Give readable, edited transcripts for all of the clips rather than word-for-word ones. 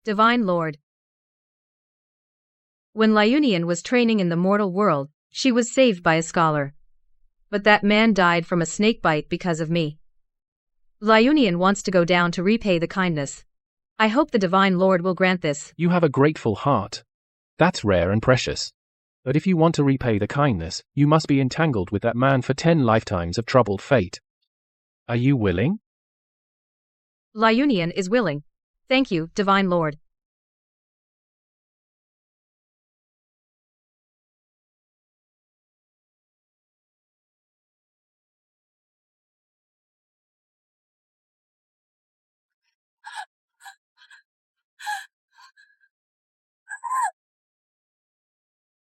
Divine Lord. When Liunian was training in the mortal world, she was saved by a scholar. But that man died from a snakebite because of me. Liunian wants to go down to repay the kindness. I hope the Divine Lord will grant this. You have a grateful heart. That's rare and precious. But if you want to repay the kindness, you must be entangled with that man for 10 lifetimes of troubled fate. Are you willing? Liunian is willing. Thank you, Divine Lord.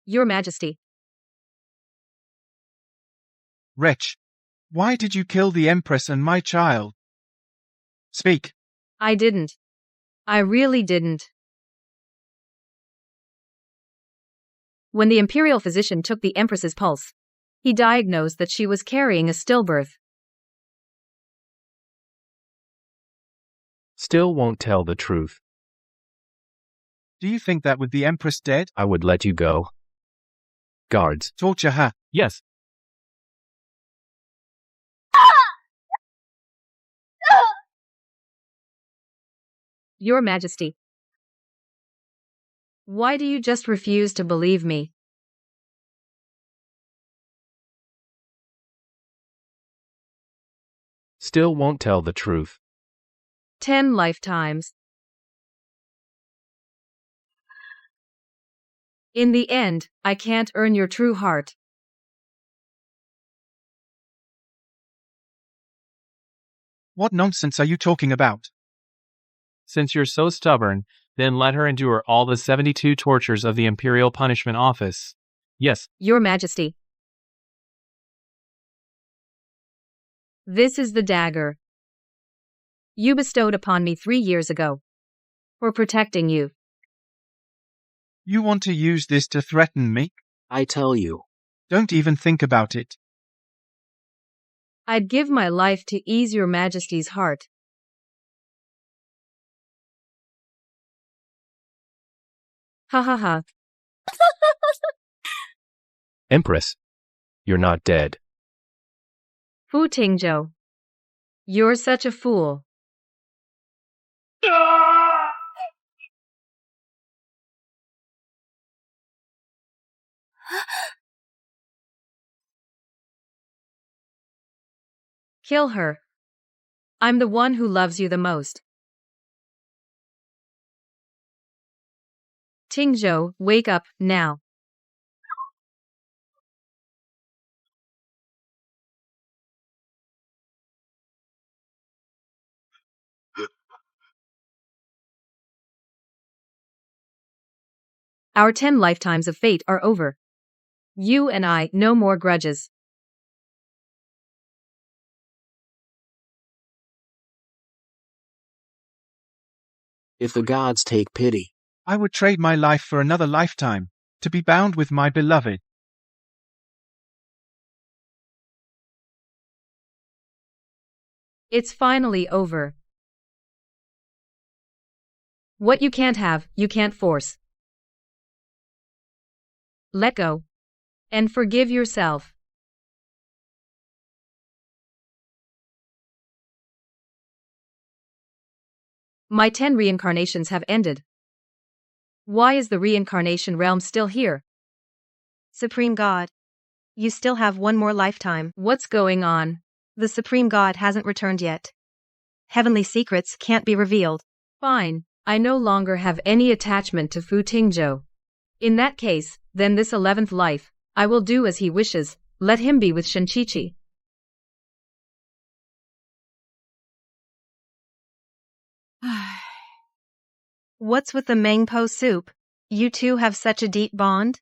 Your Majesty. Wretch, why did you kill the Empress and my child? Speak. I didn't. I really didn't. When the imperial physician took the Empress's pulse, he diagnosed that she was carrying a stillbirth. Still won't tell the truth. Do you think that with the Empress dead, I would let you go. Guards. torture her? Yes. Your Majesty. Why do you just refuse to believe me? Still won't tell the truth. 10 lifetimes. In the end, I can't earn your true heart. What nonsense are you talking about? Since you're so stubborn, then let her endure all the 72 tortures of the Imperial Punishment Office. Yes. Your Majesty. This is the dagger you bestowed upon me 3 years ago. For protecting you. You want to use this to threaten me? I tell you. Don't even think about it. I'd give my life to ease your Majesty's heart. Ha ha ha. Empress, you're not dead. Fu Tingzhou. You're such a fool. Kill her. I'm the one who loves you the most. Tingzhou, wake up, now. Our 10 lifetimes of fate are over. You and I, no more grudges. If the gods take pity, I would trade my life for another lifetime, to be bound with my beloved. It's finally over. What you can't have, you can't force. Let go. And forgive yourself. My 10 reincarnations have ended. Why is the reincarnation realm still here? Supreme God. You still have one more lifetime. What's going on? The Supreme God hasn't returned yet. Heavenly secrets can't be revealed. Fine. I no longer have any attachment to Fu Tingzhou. In that case, then this 11th life, I will do as he wishes, let him be with Shenqiqi. What's with the mangpo soup? You two have such a deep bond?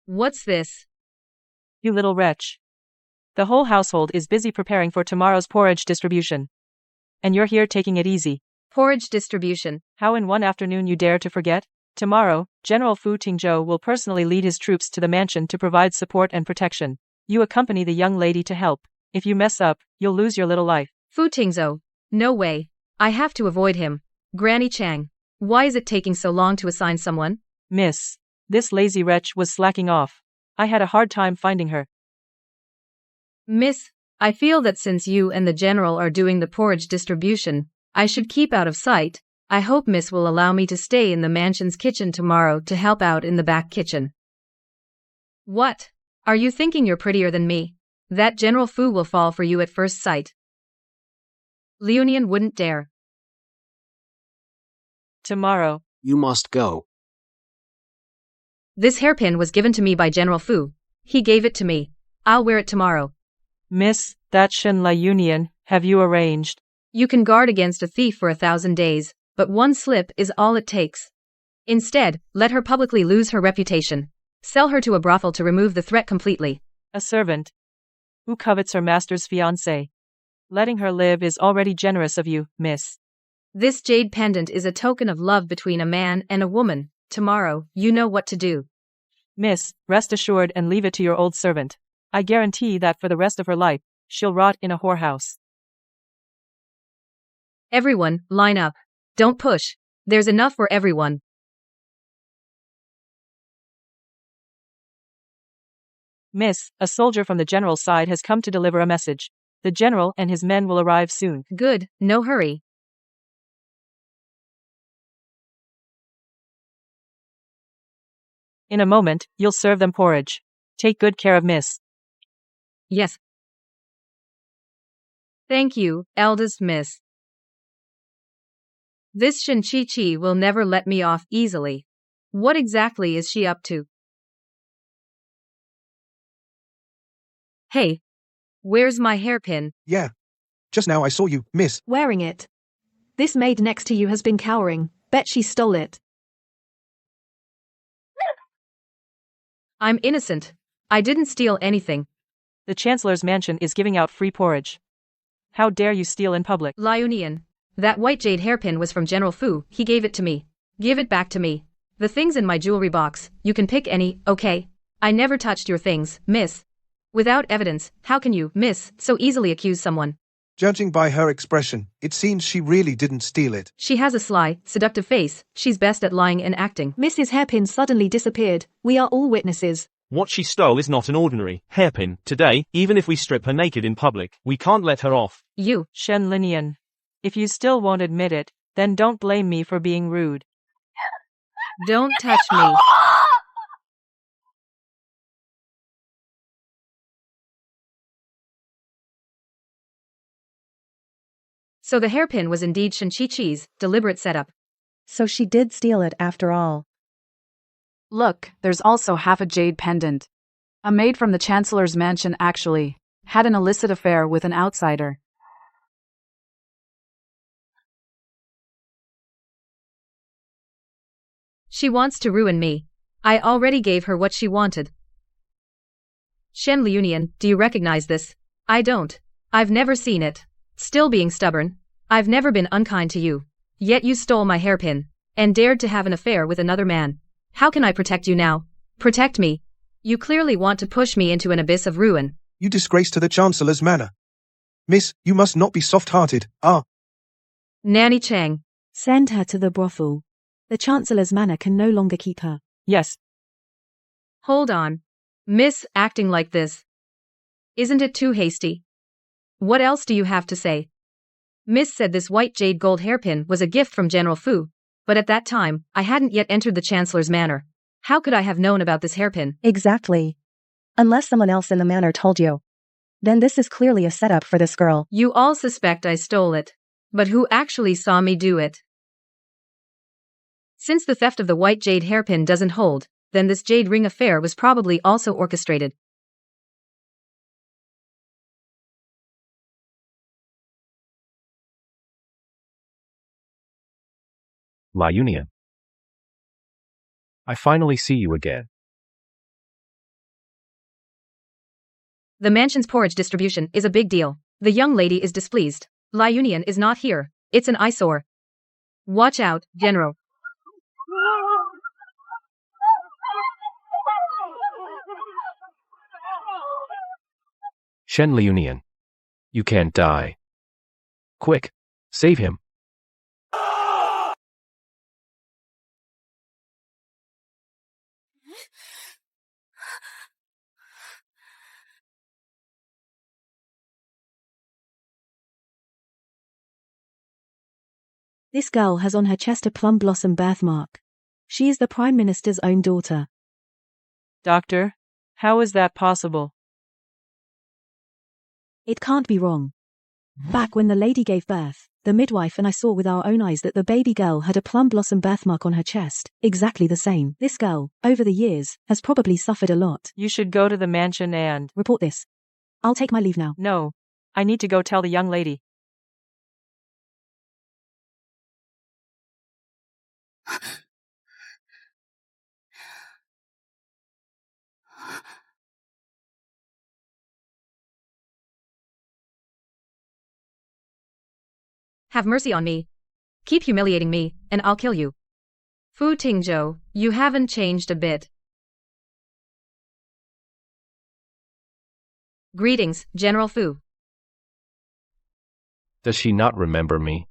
What's this? You little wretch. The whole household is busy preparing for tomorrow's porridge distribution. And you're here taking it easy. Porridge distribution. How in one afternoon you dare to forget? Tomorrow, General Fu Tingzhou will personally lead his troops to the mansion to provide support and protection. You accompany the young lady to help. If you mess up, you'll lose your little life. Fu Tingzhou. No way. I have to avoid him. Granny Chang. Why is it taking so long to assign someone? Miss, this lazy wretch was slacking off. I had a hard time finding her. Miss, I feel that since you and the general are doing the porridge distribution, I should keep out of sight. I hope Miss will allow me to stay in the mansion's kitchen tomorrow to help out in the back kitchen. What? Are you thinking you're prettier than me? That General Fu will fall for you at first sight. Liunian wouldn't dare. Tomorrow. You must go. This hairpin was given to me by General Fu. He gave it to me. I'll wear it tomorrow. Miss, that Shen Liunian, have you arranged? You can guard against a thief for 1,000 days, but one slip is all it takes. Instead, let her publicly lose her reputation. Sell her to a brothel to remove the threat completely. A servant who covets her master's fiancée. Letting her live is already generous of you, miss. This jade pendant is a token of love between a man and a woman. Tomorrow, you know what to do. Miss, rest assured and leave it to your old servant. I guarantee that for the rest of her life, she'll rot in a whorehouse. Everyone, line up. Don't push. There's enough for everyone. Miss, a soldier from the general's side has come to deliver a message. The general and his men will arrive soon. Good, no hurry. In a moment, you'll serve them porridge. Take good care of Miss. Yes. Thank you, eldest miss. This Shen Chi will never let me off easily. What exactly is she up to? Hey, where's my hairpin? Yeah. Just now I saw you, miss. Wearing it. This maid next to you has been cowering. Bet she stole it. I'm innocent. I didn't steal anything. The Chancellor's mansion is giving out free porridge. How dare you steal in public? Liunian. That white jade hairpin was from General Fu. He gave it to me. Give it back to me. The things in my jewelry box, you can pick any, okay? I never touched your things, miss. Without evidence, how can you, miss, so easily accuse someone? Judging by her expression, it seems she really didn't steal it. She has a sly, seductive face. She's best at lying and acting. Mrs. Hairpin suddenly disappeared. We are all witnesses. What she stole is not an ordinary hairpin. Today, even if we strip her naked in public, we can't let her off. You. Shen Linian. If you still won't admit it, then don't blame me for being rude. Don't touch me. So the hairpin was indeed Shen Chi's deliberate setup. So she did steal it after all. Look, there's also half a jade pendant. A maid from the Chancellor's mansion actually had an illicit affair with an outsider. She wants to ruin me. I already gave her what she wanted. Shen Liunian, do you recognize this? I don't. I've never seen it. Still being stubborn. I've never been unkind to you. Yet you stole my hairpin and dared to have an affair with another man. How can I protect you now? Protect me. You clearly want to push me into an abyss of ruin. You disgrace to the Chancellor's manor. Miss, you must not be soft-hearted. Nanny Chang. Send her to the brothel. The Chancellor's manor can no longer keep her. Yes. Hold on. Miss, acting like this. Isn't it too hasty? What else do you have to say? Miss said this white jade gold hairpin was a gift from General Fu, but at that time, I hadn't yet entered the Chancellor's manor. How could I have known about this hairpin? Exactly. Unless someone else in the manor told you. Then this is clearly a setup for this girl. You all suspect I stole it. But who actually saw me do it? Since the theft of the white jade hairpin doesn't hold, then this jade ring affair was probably also orchestrated. Liunian. I finally see you again. The mansion's porridge distribution is a big deal. The young lady is displeased. Liunian is not here. It's an eyesore. Watch out, General. Shen Liunian. You can't die. Quick, save him. This girl has on her chest a plum blossom birthmark. She is the Prime Minister's own daughter. Doctor, how is that possible? It can't be wrong. Back when the lady gave birth, the midwife and I saw with our own eyes that the baby girl had a plum blossom birthmark on her chest, exactly the same. This girl, over the years, has probably suffered a lot. You should go to the mansion and report this. I'll take my leave now. No. I need to go tell the young lady. Have mercy on me. Keep humiliating me, and I'll kill you. Fu Tingzhou, you haven't changed a bit. Greetings, General Fu. Does she not remember me?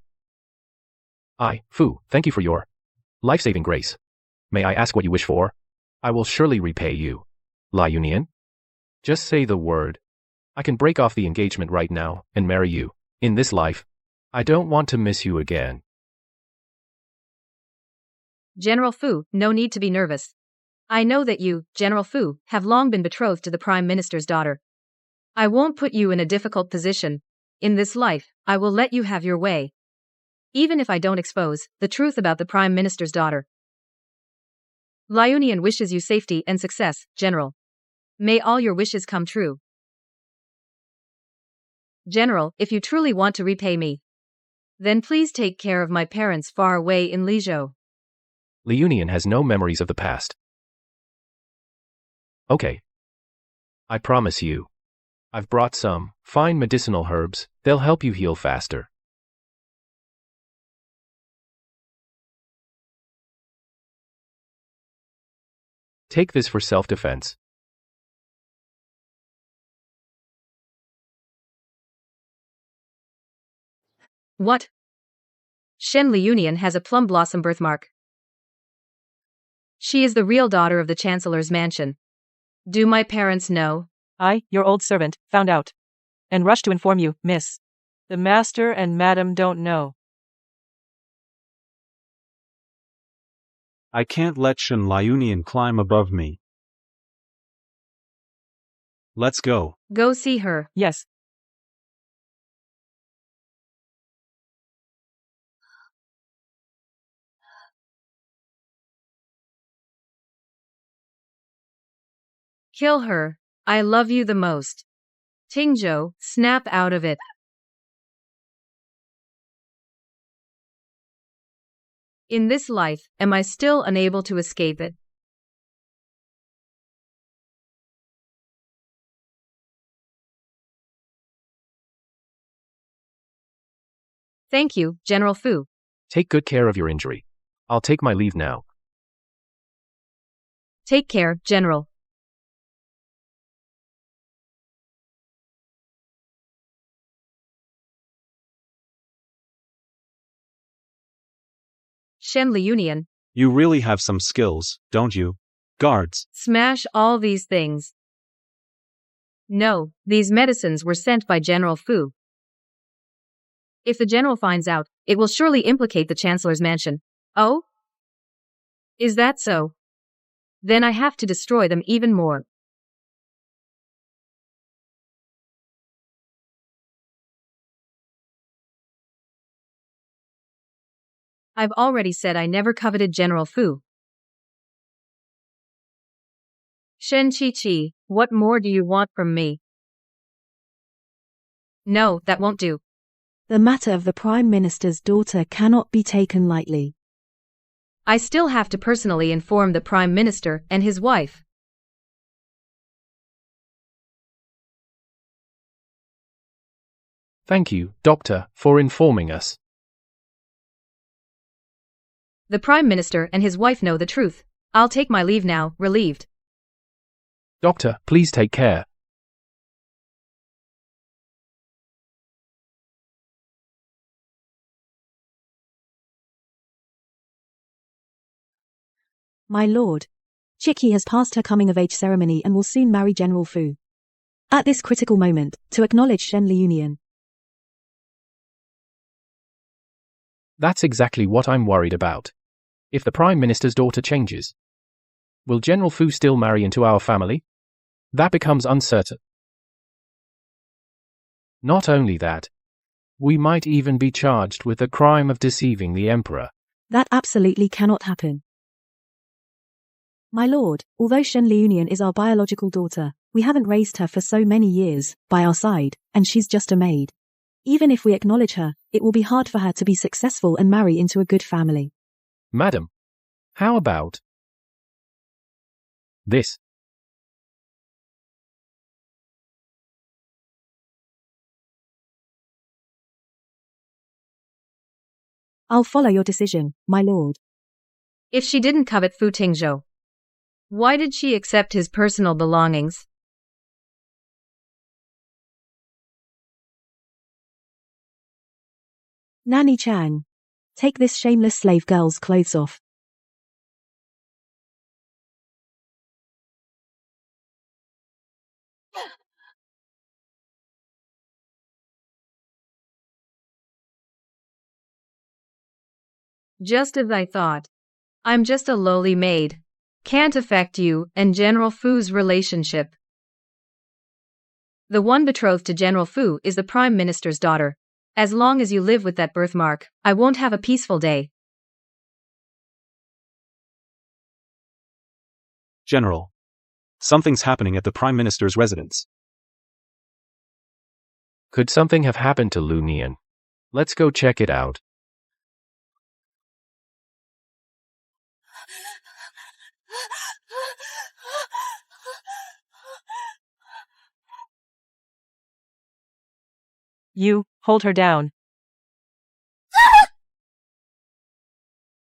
Fu, thank you for your life-saving grace. May I ask what you wish for? I will surely repay you. Liunian? Just say the word. I can break off the engagement right now and marry you. In this life, I don't want to miss you again. General Fu, no need to be nervous. I know that you, General Fu, have long been betrothed to the Prime Minister's daughter. I won't put you in a difficult position. In this life, I will let you have your way. Even if I don't expose the truth about the Prime Minister's daughter. Liunian wishes you safety and success, General. May all your wishes come true. General, if you truly want to repay me, then please take care of my parents far away in Lizhou. Liunian has no memories of the past. Okay. I promise you. I've brought some fine medicinal herbs. They'll help you heal faster. Take this for self-defense. What? Shen Liunian has a plum blossom birthmark. She is the real daughter of the Chancellor's mansion. Do my parents know? I, your old servant, found out. And rushed to inform you, miss. The master and madam don't know. I can't let Shen Liunian climb above me. Let's go. Go see her. Yes. Kill her. I love you the most. Tingzhou, snap out of it. In this life, am I still unable to escape it? Thank you, General Fu. Take good care of your injury. I'll take my leave now. Take care, General. Shen Liunian. You really have some skills, don't you? Guards. Smash all these things. No, these medicines were sent by General Fu. If the general finds out, it will surely implicate the Chancellor's mansion. Oh? Is that so? Then I have to destroy them even more. I've already said I never coveted General Fu. Shen Qiqi, what more do you want from me? No, that won't do. The matter of the Prime Minister's daughter cannot be taken lightly. I still have to personally inform the Prime Minister and his wife. Thank you, Doctor, for informing us. The Prime Minister and his wife know the truth. I'll take my leave now, relieved. Doctor, please take care. My lord. Chicky has passed her coming-of-age ceremony and will soon marry General Fu. At this critical moment, to acknowledge Shen Liunian. That's exactly what I'm worried about. If the Prime Minister's daughter changes, will General Fu still marry into our family? That becomes uncertain. Not only that, we might even be charged with the crime of deceiving the Emperor. That absolutely cannot happen. My lord, although Shen Liunian is our biological daughter, we haven't raised her for so many years, by our side, and she's just a maid. Even if we acknowledge her, it will be hard for her to be successful and marry into a good family. Madam, how about this? I'll follow your decision, my lord. If she didn't covet Fu Tingzhou, why did she accept his personal belongings? Nanny Chang. Take this shameless slave girl's clothes off. Just as I thought. I'm just a lowly maid. Can't affect you and General Fu's relationship. The one betrothed to General Fu is the Prime Minister's daughter. As long as you live with that birthmark, I won't have a peaceful day. General. Something's happening at the Prime Minister's residence. Could something have happened to Liunian? Let's go check it out. You, hold her down.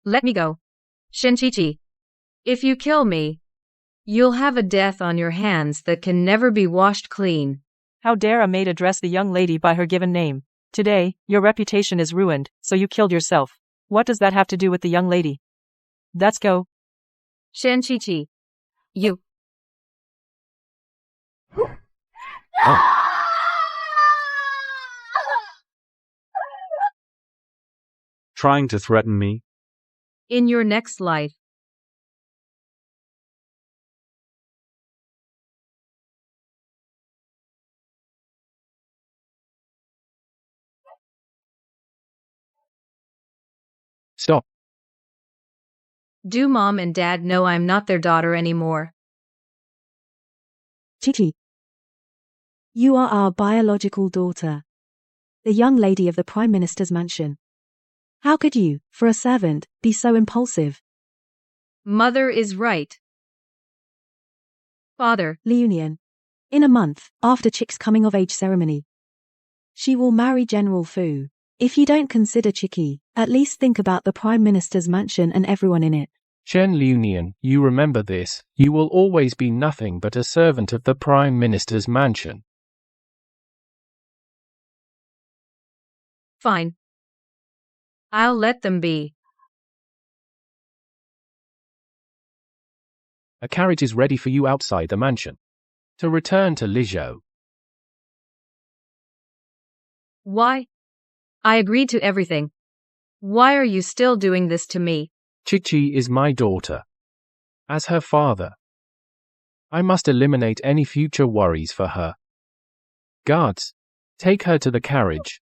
Let me go. Shen Qiqi. If you kill me, you'll have a death on your hands that can never be washed clean. How dare a maid address the young lady by her given name? Today, your reputation is ruined, so you killed yourself. What does that have to do with the young lady? Let's go. Shen Qiqi. You. Oh. Trying to threaten me? In your next life. Stop. Do Mom and Dad know I'm not their daughter anymore? Chichi. You are our biological daughter. The young lady of the Prime Minister's mansion. How could you, for a servant, be so impulsive? Mother is right. Father. Liunian. In a month, after Chick's coming-of-age ceremony, she will marry General Fu. If you don't consider Chicky, at least think about the Prime Minister's mansion and everyone in it. Shen Liunian, you remember this, you will always be nothing but a servant of the Prime Minister's mansion. Fine. I'll let them be. A carriage is ready for you outside the mansion. To return to Lizhou. Why? I agreed to everything. Why are you still doing this to me? Chichi is my daughter. As her father, I must eliminate any future worries for her. Guards, take her to the carriage.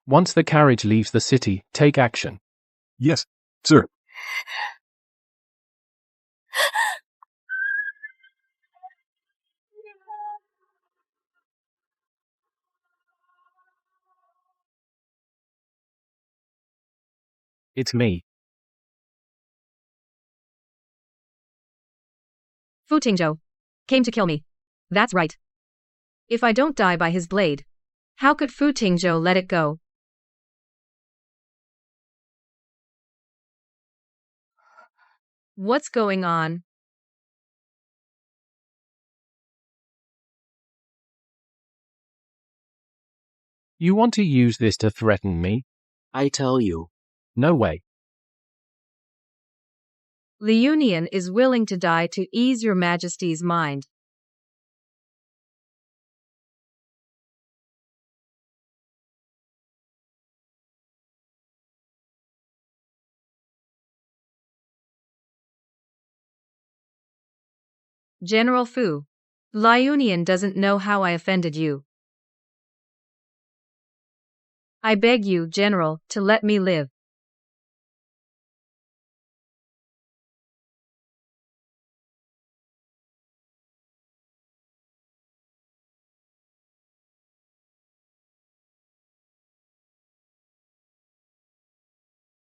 Once the carriage leaves the city, take action. Yes, sir. It's me. Fu Tingzhou came to kill me. That's right. If I don't die by his blade, how could Fu Tingzhou let it go? What's going on? You want to use this to threaten me? I tell you. No way. Liunian is willing to die to ease your majesty's mind. General Fu. Liunian doesn't know how I offended you. I beg you, General, to let me live.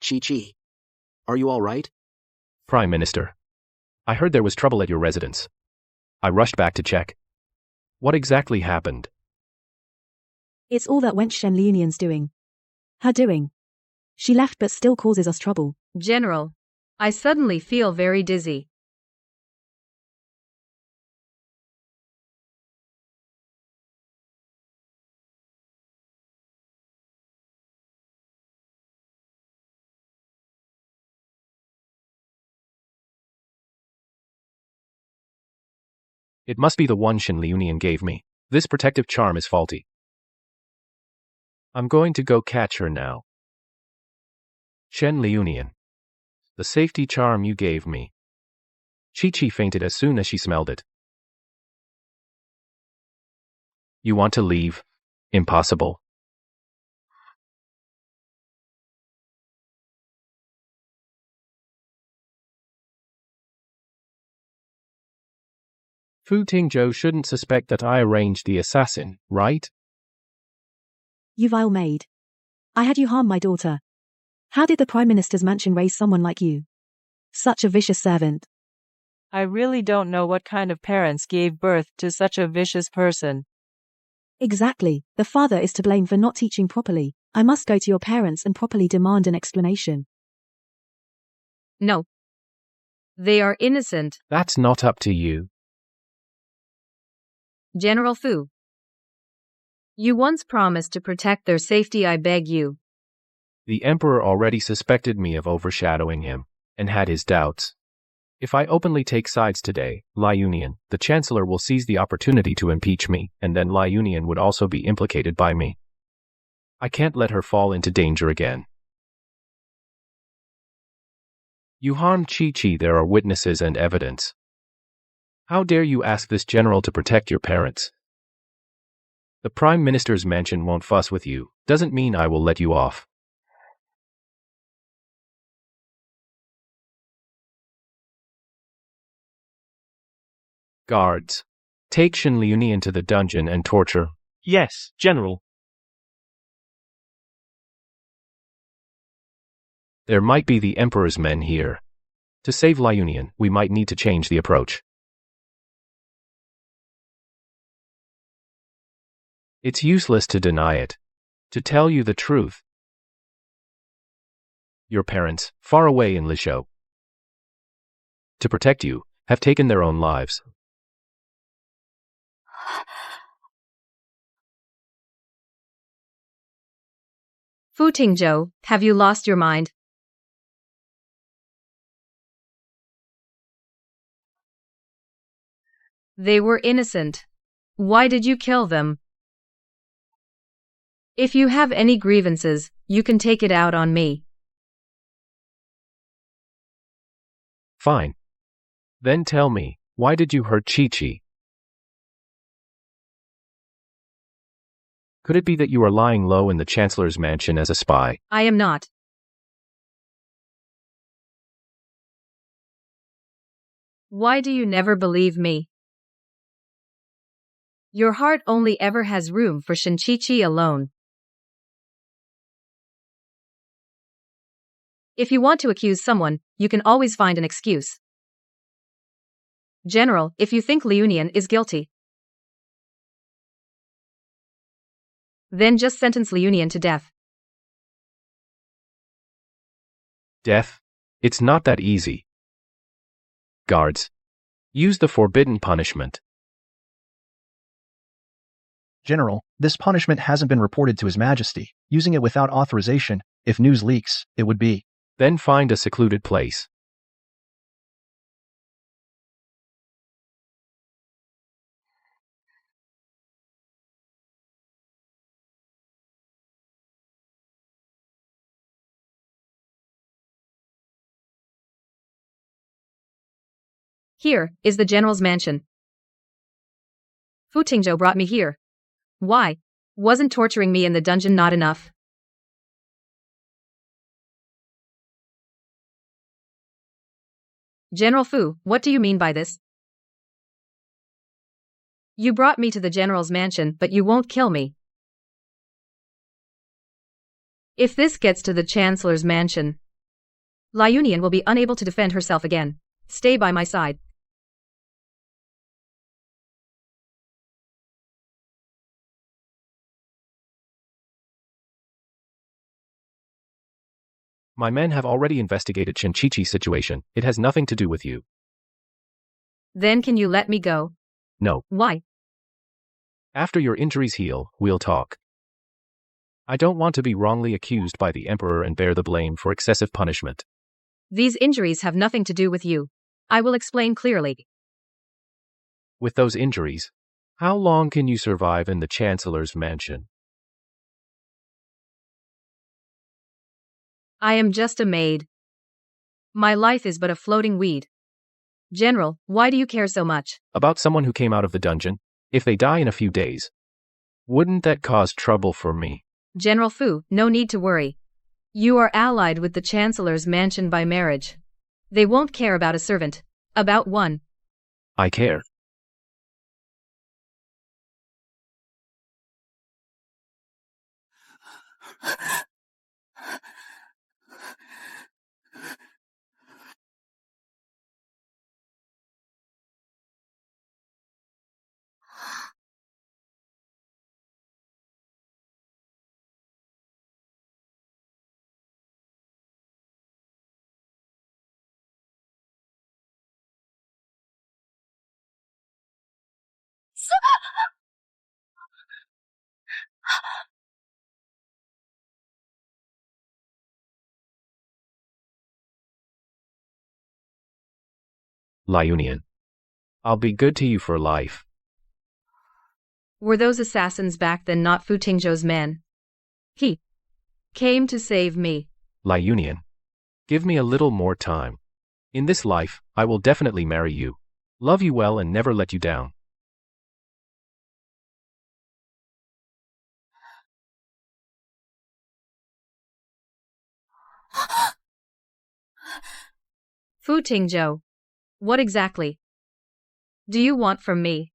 Chi-Chi. Are you all right? Prime Minister. I heard there was trouble at your residence. I rushed back to check. What exactly happened? It's all that wench Shen Liunian's doing. Her doing. She left but still causes us trouble. General. I suddenly feel very dizzy. It must be the one Shen Liunian gave me. This protective charm is faulty. I'm going to go catch her now. Shen Liunian. The safety charm you gave me. Chi-Chi fainted as soon as she smelled it. You want to leave? Impossible. Fu Tingzhou shouldn't suspect that I arranged the assassin, right? You vile maid. I had you harm my daughter. How did the Prime Minister's mansion raise someone like you? Such a vicious servant. I really don't know what kind of parents gave birth to such a vicious person. Exactly. The father is to blame for not teaching properly. I must go to your parents and properly demand an explanation. No. They are innocent. That's not up to you. General Fu. You once promised to protect their safety, I beg you. The Emperor already suspected me of overshadowing him, and had his doubts. If I openly take sides today, Liunian, the Chancellor will seize the opportunity to impeach me, and then Liunian would also be implicated by me. I can't let her fall into danger again. You harmed Chi-Chi, there are witnesses and evidence. How dare you ask this general to protect your parents? The Prime Minister's mansion won't fuss with you, doesn't mean I will let you off. Guards. Take Shen Liunian to the dungeon and torture. Yes, General. There might be the Emperor's men here. To save Liunian, we might need to change the approach. It's useless to deny it. To tell you the truth. Your parents, far away in Lishou, to protect you, have taken their own lives. Fu Tingzhou, have you lost your mind? They were innocent. Why did you kill them? If you have any grievances, you can take it out on me. Fine. Then tell me, why did you hurt Chi-Chi? Could it be that you are lying low in the Chancellor's mansion as a spy? I am not. Why do you never believe me? Your heart only ever has room for Shen Chi-Chi alone. If you want to accuse someone, you can always find an excuse. General, if you think Liunian is guilty, then just sentence Liunian to death. Death? It's not that easy. Guards, use the forbidden punishment. General, this punishment hasn't been reported to His Majesty. Using it without authorization, if news leaks, it would be. Then find a secluded place. Here is the general's mansion. Fu Tingzhou brought me here. Why? Wasn't torturing me in the dungeon not enough? General Fu, what do you mean by this? You brought me to the general's mansion, but you won't kill me. If this gets to the chancellor's mansion, Liunian will be unable to defend herself again. Stay by my side. My men have already investigated Shinchichi's situation. It has nothing to do with you. Then can you let me go? No. Why? After your injuries heal, we'll talk. I don't want to be wrongly accused by the Emperor and bear the blame for excessive punishment. These injuries have nothing to do with you. I will explain clearly. With those injuries, how long can you survive in the Chancellor's mansion? I am just a maid. My life is but a floating weed. General, why do you care so much? About someone who came out of the dungeon? If they die in a few days, wouldn't that cause trouble for me? General Fu, no need to worry. You are allied with the Chancellor's mansion by marriage. They won't care about a servant. About one. I care. Liunian. I'll be good to you for life. Were those assassins back then not Fu Tingzhou's men? He came to save me. Liunian. Give me a little more time. In this life, I will definitely marry you, love you well and never let you down. Fu Tingzhou. What exactly do you want from me?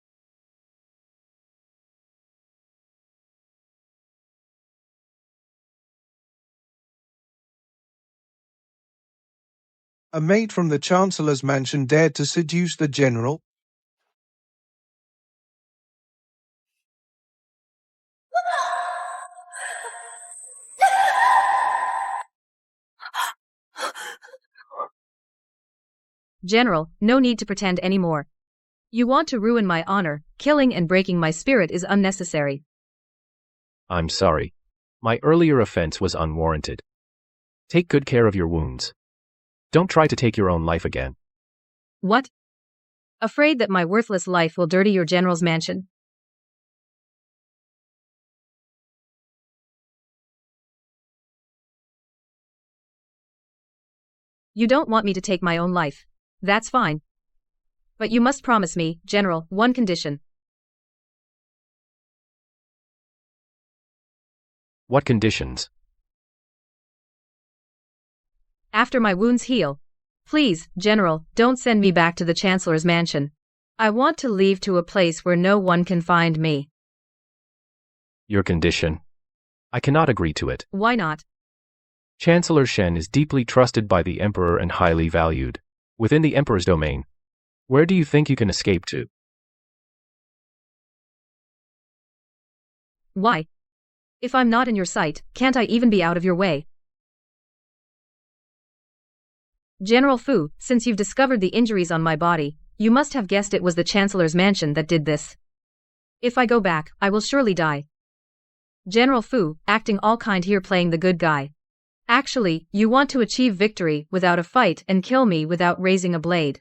A maid from the Chancellor's mansion dared to seduce the general. General, no need to pretend anymore. You want to ruin my honor. Killing and breaking my spirit is unnecessary. I'm sorry. My earlier offense was unwarranted. Take good care of your wounds. Don't try to take your own life again. What? Afraid that my worthless life will dirty your general's mansion? You don't want me to take my own life. That's fine. But you must promise me, General, one condition. What conditions? After my wounds heal, please, General, don't send me back to the Chancellor's mansion. I want to leave to a place where no one can find me. Your condition? I cannot agree to it. Why not? Chancellor Shen is deeply trusted by the Emperor and highly valued. Within the Emperor's domain, where do you think you can escape to? Why? If I'm not in your sight, can't I even be out of your way? General Fu, since you've discovered the injuries on my body, you must have guessed it was the Chancellor's mansion that did this. If I go back, I will surely die. General Fu, acting all kind here playing the good guy. Actually, you want to achieve victory without a fight and kill me without raising a blade.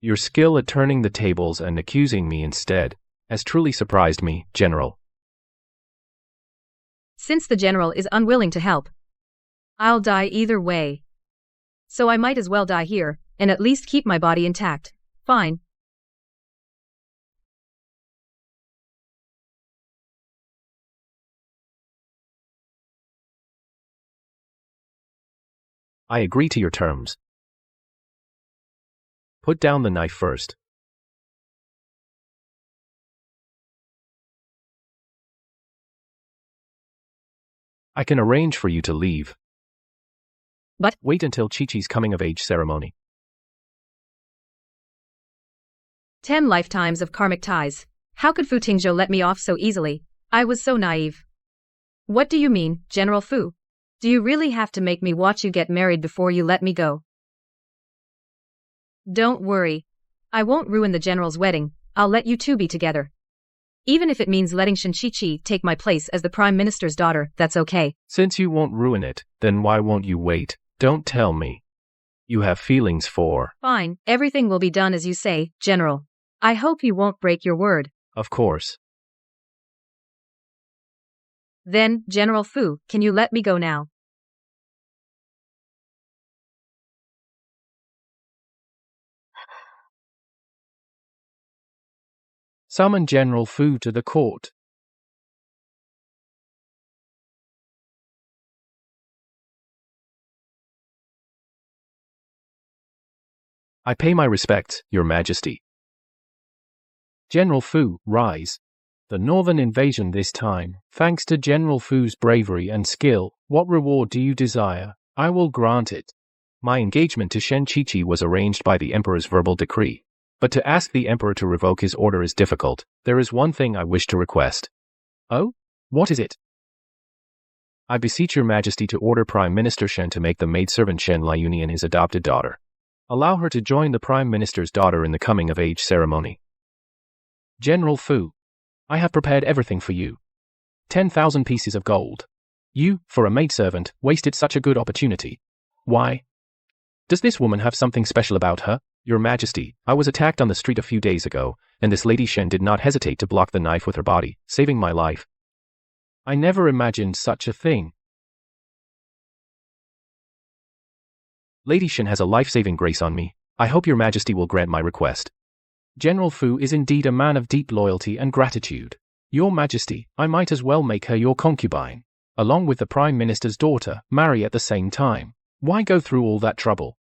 Your skill at turning the tables and accusing me instead has truly surprised me, General. Since the general is unwilling to help, I'll die either way. So I might as well die here, and at least keep my body intact. Fine. I agree to your terms. Put down the knife first. I can arrange for you to leave. But wait until Chi-Chi's coming-of-age ceremony. 10 lifetimes of karmic ties. How could Fu Tingzhou let me off so easily? I was so naive. What do you mean, General Fu? Do you really have to make me watch you get married before you let me go? Don't worry. I won't ruin the general's wedding. I'll let you two be together. Even if it means letting Shen Chi-Chi take my place as the Prime Minister's daughter, that's okay. Since you won't ruin it, then why won't you wait? Don't tell me. You have feelings for... Fine, everything will be done as you say, General. I hope you won't break your word. Of course. Then, General Fu, can you let me go now? Summon General Fu to the court. I pay my respects, Your Majesty. General Fu, rise. The northern invasion this time, thanks to General Fu's bravery and skill. What reward do you desire? I will grant it. My engagement to Shen Chi-Chi was arranged by the Emperor's verbal decree. But to ask the Emperor to revoke his order is difficult. There is one thing I wish to request. Oh? What is it? I beseech Your Majesty to order Prime Minister Shen to make the maidservant Shen Liunian his adopted daughter. Allow her to join the Prime Minister's daughter in the coming-of-age ceremony. General Fu, I have prepared everything for you. 10,000 pieces of gold. You, for a maidservant, wasted such a good opportunity. Why? Does this woman have something special about her? Your Majesty, I was attacked on the street a few days ago, and this Lady Shen did not hesitate to block the knife with her body, saving my life. I never imagined such a thing. Lady Shen has a life-saving grace on me. I hope Your Majesty will grant my request. General Fu is indeed a man of deep loyalty and gratitude. Your Majesty, I might as well make her your concubine, along with the Prime Minister's daughter, marry at the same time. Why go through all that trouble?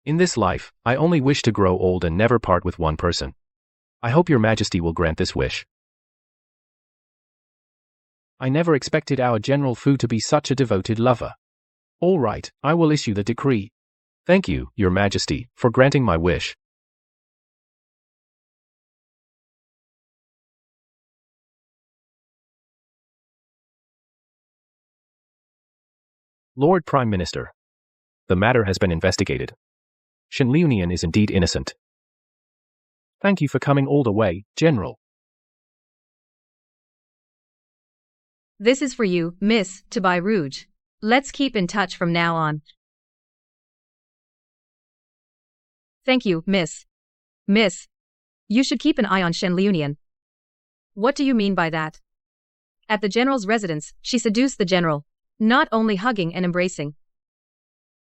In this life, I only wish to grow old and never part with one person. I hope Your Majesty will grant this wish. I never expected our General Fu to be such a devoted lover. All right, I will issue the decree. Thank you, Your Majesty, for granting my wish. Lord Prime Minister, the matter has been investigated. Shen Liunian is indeed innocent. Thank you for coming all the way, General. This is for you, Miss, to buy rouge. Let's keep in touch from now on. Thank you, Miss. Miss, you should keep an eye on Shen Liunian. What do you mean by that? At the general's residence, she seduced the general, not only hugging and embracing,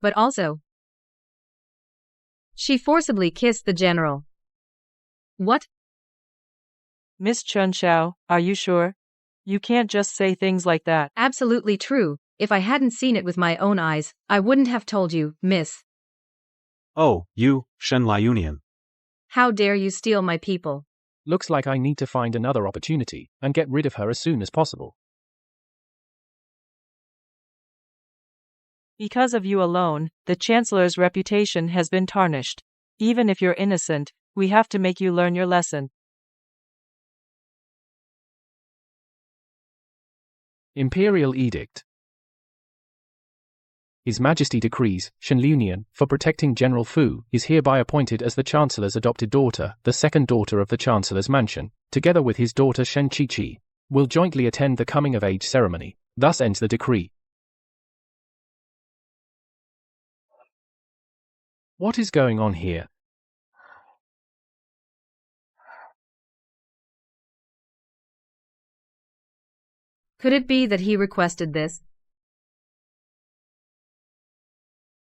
but also she forcibly kissed the general. What? Miss Chun Xiao, are you sure? You can't just say things like that. Absolutely true. If I hadn't seen it with my own eyes, I wouldn't have told you, Miss. Oh, you, Shen Liunian. How dare you steal my people? Looks like I need to find another opportunity and get rid of her as soon as possible. Because of you alone, the Chancellor's reputation has been tarnished. Even if you're innocent, we have to make you learn your lesson. Imperial Edict. His Majesty decrees, Shen Liunian, for protecting General Fu, is hereby appointed as the Chancellor's adopted daughter, the second daughter of the Chancellor's mansion, together with his daughter Shen Qiqi, will jointly attend the coming-of-age ceremony. Thus ends the decree. What is going on here? Could it be that he requested this?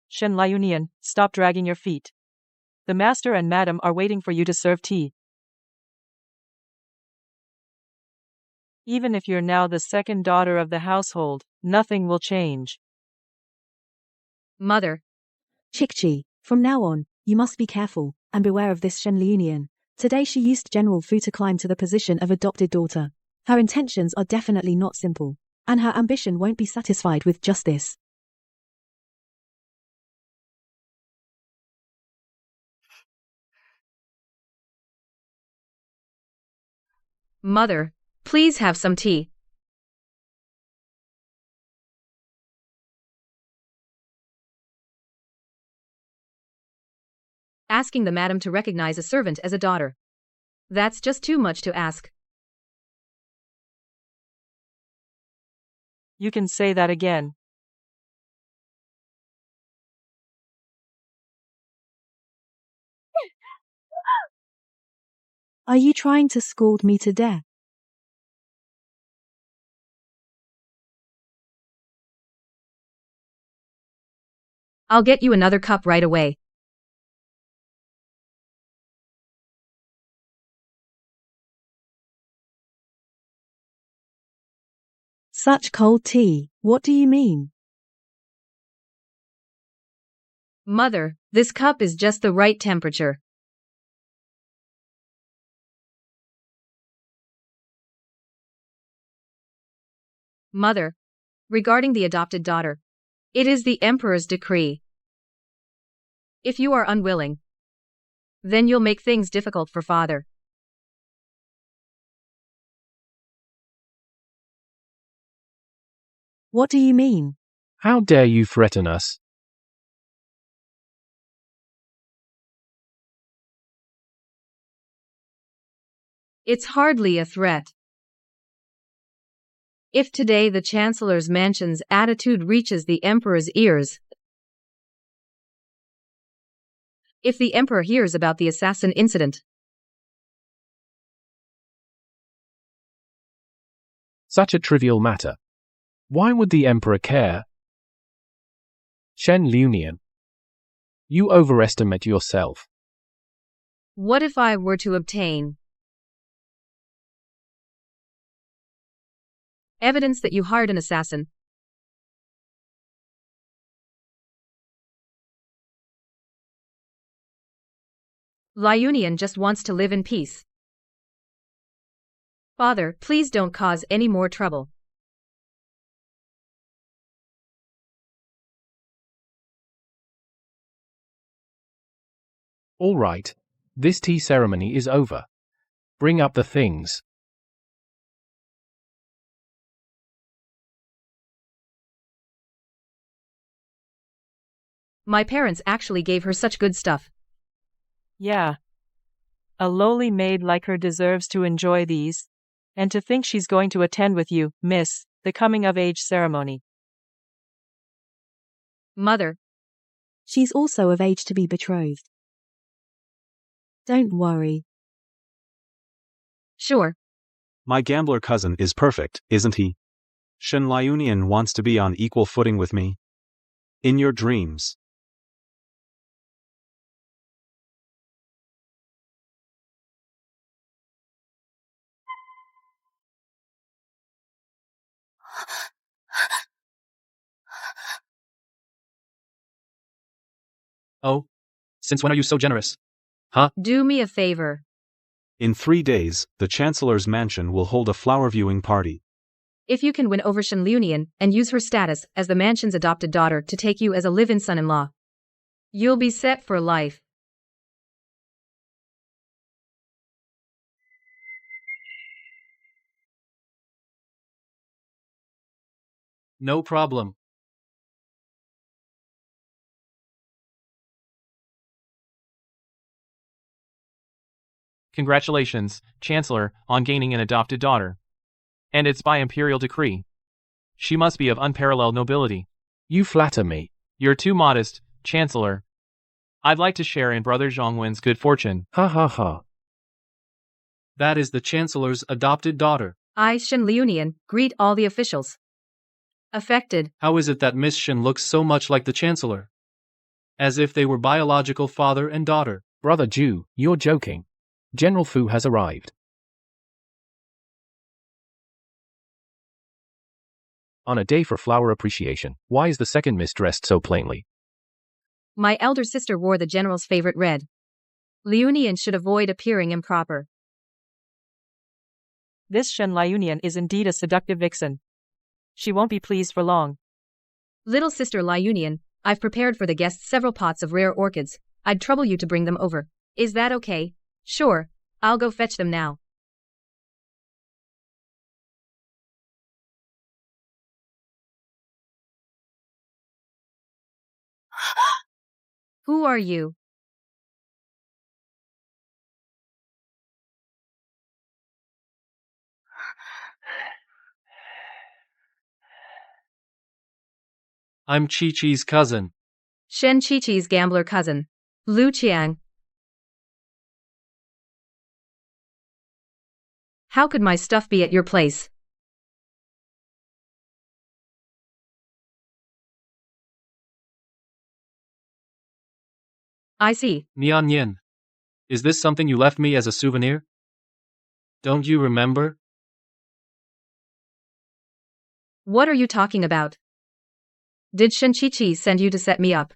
Shen Liunian, stop dragging your feet. The master and madam are waiting for you to serve tea. Even if you're now the second daughter of the household, nothing will change. Mother. Qiqi, from now on, you must be careful, and beware of this Shen Liunian. Today she used General Fu to climb to the position of adopted daughter. Her intentions are definitely not simple, and her ambition won't be satisfied with just this. Mother, please have some tea. Asking the madam to recognize a servant as a daughter. That's just too much to ask. You can say that again. Are you trying to scold me to death? I'll get you another cup right away. Such cold tea, what do you mean? Mother, this cup is just the right temperature. Mother, regarding the adopted daughter, it is the Emperor's decree. If you are unwilling, then you'll make things difficult for father. What do you mean? How dare you threaten us? It's hardly a threat. If today the Chancellor's mansion's attitude reaches the Emperor's ears, if the Emperor hears about the assassin incident, Such a trivial matter. Why would the Emperor care? Shen Liunian, you overestimate yourself. what if I were to obtain evidence that you hired an assassin? Liunian just wants to live in peace. Father, please don't cause any more trouble. All right, this tea ceremony is over. Bring up the things. My parents actually gave her such good stuff. Yeah. A lowly maid like her deserves to enjoy these. And to think she's going to attend with you, miss, the coming-of-age ceremony. Mother. She's also of age to be betrothed. Don't worry. Sure. My gambler cousin is perfect, isn't he? Shen Liunian wants to be on equal footing with me. In your dreams. Oh? Since when are you so generous? Huh? Do me a favor. In 3 days, the Chancellor's mansion will hold a flower viewing party. If you can win over Shen Liunian and use her status as the mansion's adopted daughter to take you as a live-in son-in-law, you'll be set for life. No problem. Congratulations, Chancellor, on gaining an adopted daughter. And it's by imperial decree. She must be of unparalleled nobility. You flatter me. You're too modest, Chancellor. I'd like to share in Brother Zhongwen's good fortune. Ha ha ha. That is the Chancellor's adopted daughter. I, Shen Liunian, greet all the officials. Affected. How is it that Miss Shen looks so much like the Chancellor? As if they were biological father and daughter. Brother Ju, you're joking. General Fu has arrived. On a day for flower appreciation, why is the second miss dressed so plainly? My elder sister wore the general's favorite red. Liunian should avoid appearing improper. This Shen Liunian is indeed a seductive vixen. She won't be pleased for long. Little sister Liunian, I've prepared for the guests several pots of rare orchids. I'd trouble you to bring them over. Is that okay? Sure, I'll go fetch them now. Who are you? I'm Chi-Chi's cousin. Shen Chi-Chi's gambler cousin. Lu Qiang. How could my stuff be at your place? I see. Nian Yin. Is this something you left me as a souvenir? Don't you remember? What are you talking about? Did Shen Chi-Chi send you to set me up?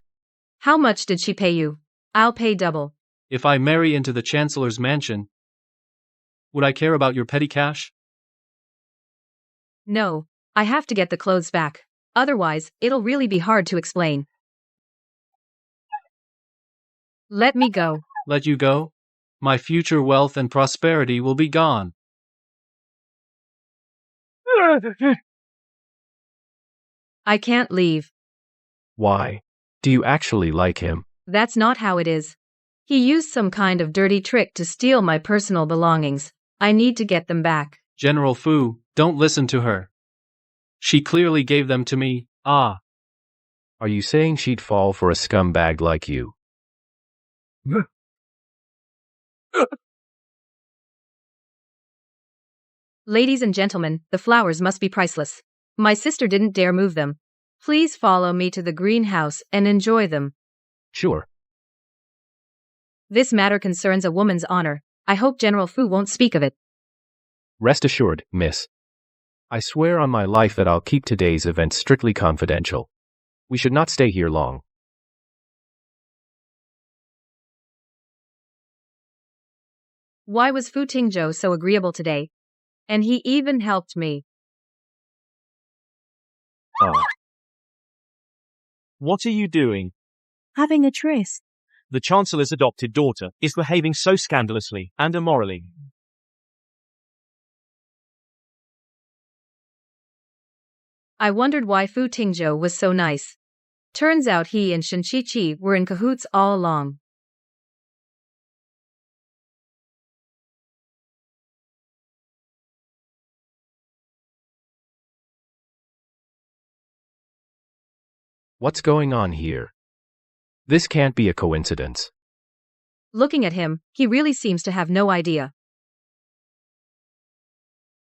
How much did she pay you? I'll pay double. If I marry into the Chancellor's mansion, would I care about your petty cash? No, I have to get the clothes back. Otherwise, it'll really be hard to explain. Let me go. Let you go? My future wealth and prosperity will be gone. I can't leave. Why? Do you actually like him? That's not how it is. He used some kind of dirty trick to steal my personal belongings. I need to get them back. General Fu, don't listen to her. She clearly gave them to me. Ah. Are you saying she'd fall for a scumbag like you? Ladies and gentlemen, the flowers must be priceless. My sister didn't dare move them. Please follow me to the greenhouse and enjoy them. Sure. This matter concerns a woman's honor. I hope General Fu won't speak of it. Rest assured, miss. I swear on my life that I'll keep today's event strictly confidential. We should not stay here long. Why was Fu Tingzhou so agreeable today? And he even helped me. Oh. What are you doing? Having a tryst. The Chancellor's adopted daughter is behaving so scandalously and immorally. I wondered why Fu Tingzhou was so nice. Turns out he and Shen Chi-Chi were in cahoots all along. What's going on here? This can't be a coincidence. Looking at him, he really seems to have no idea.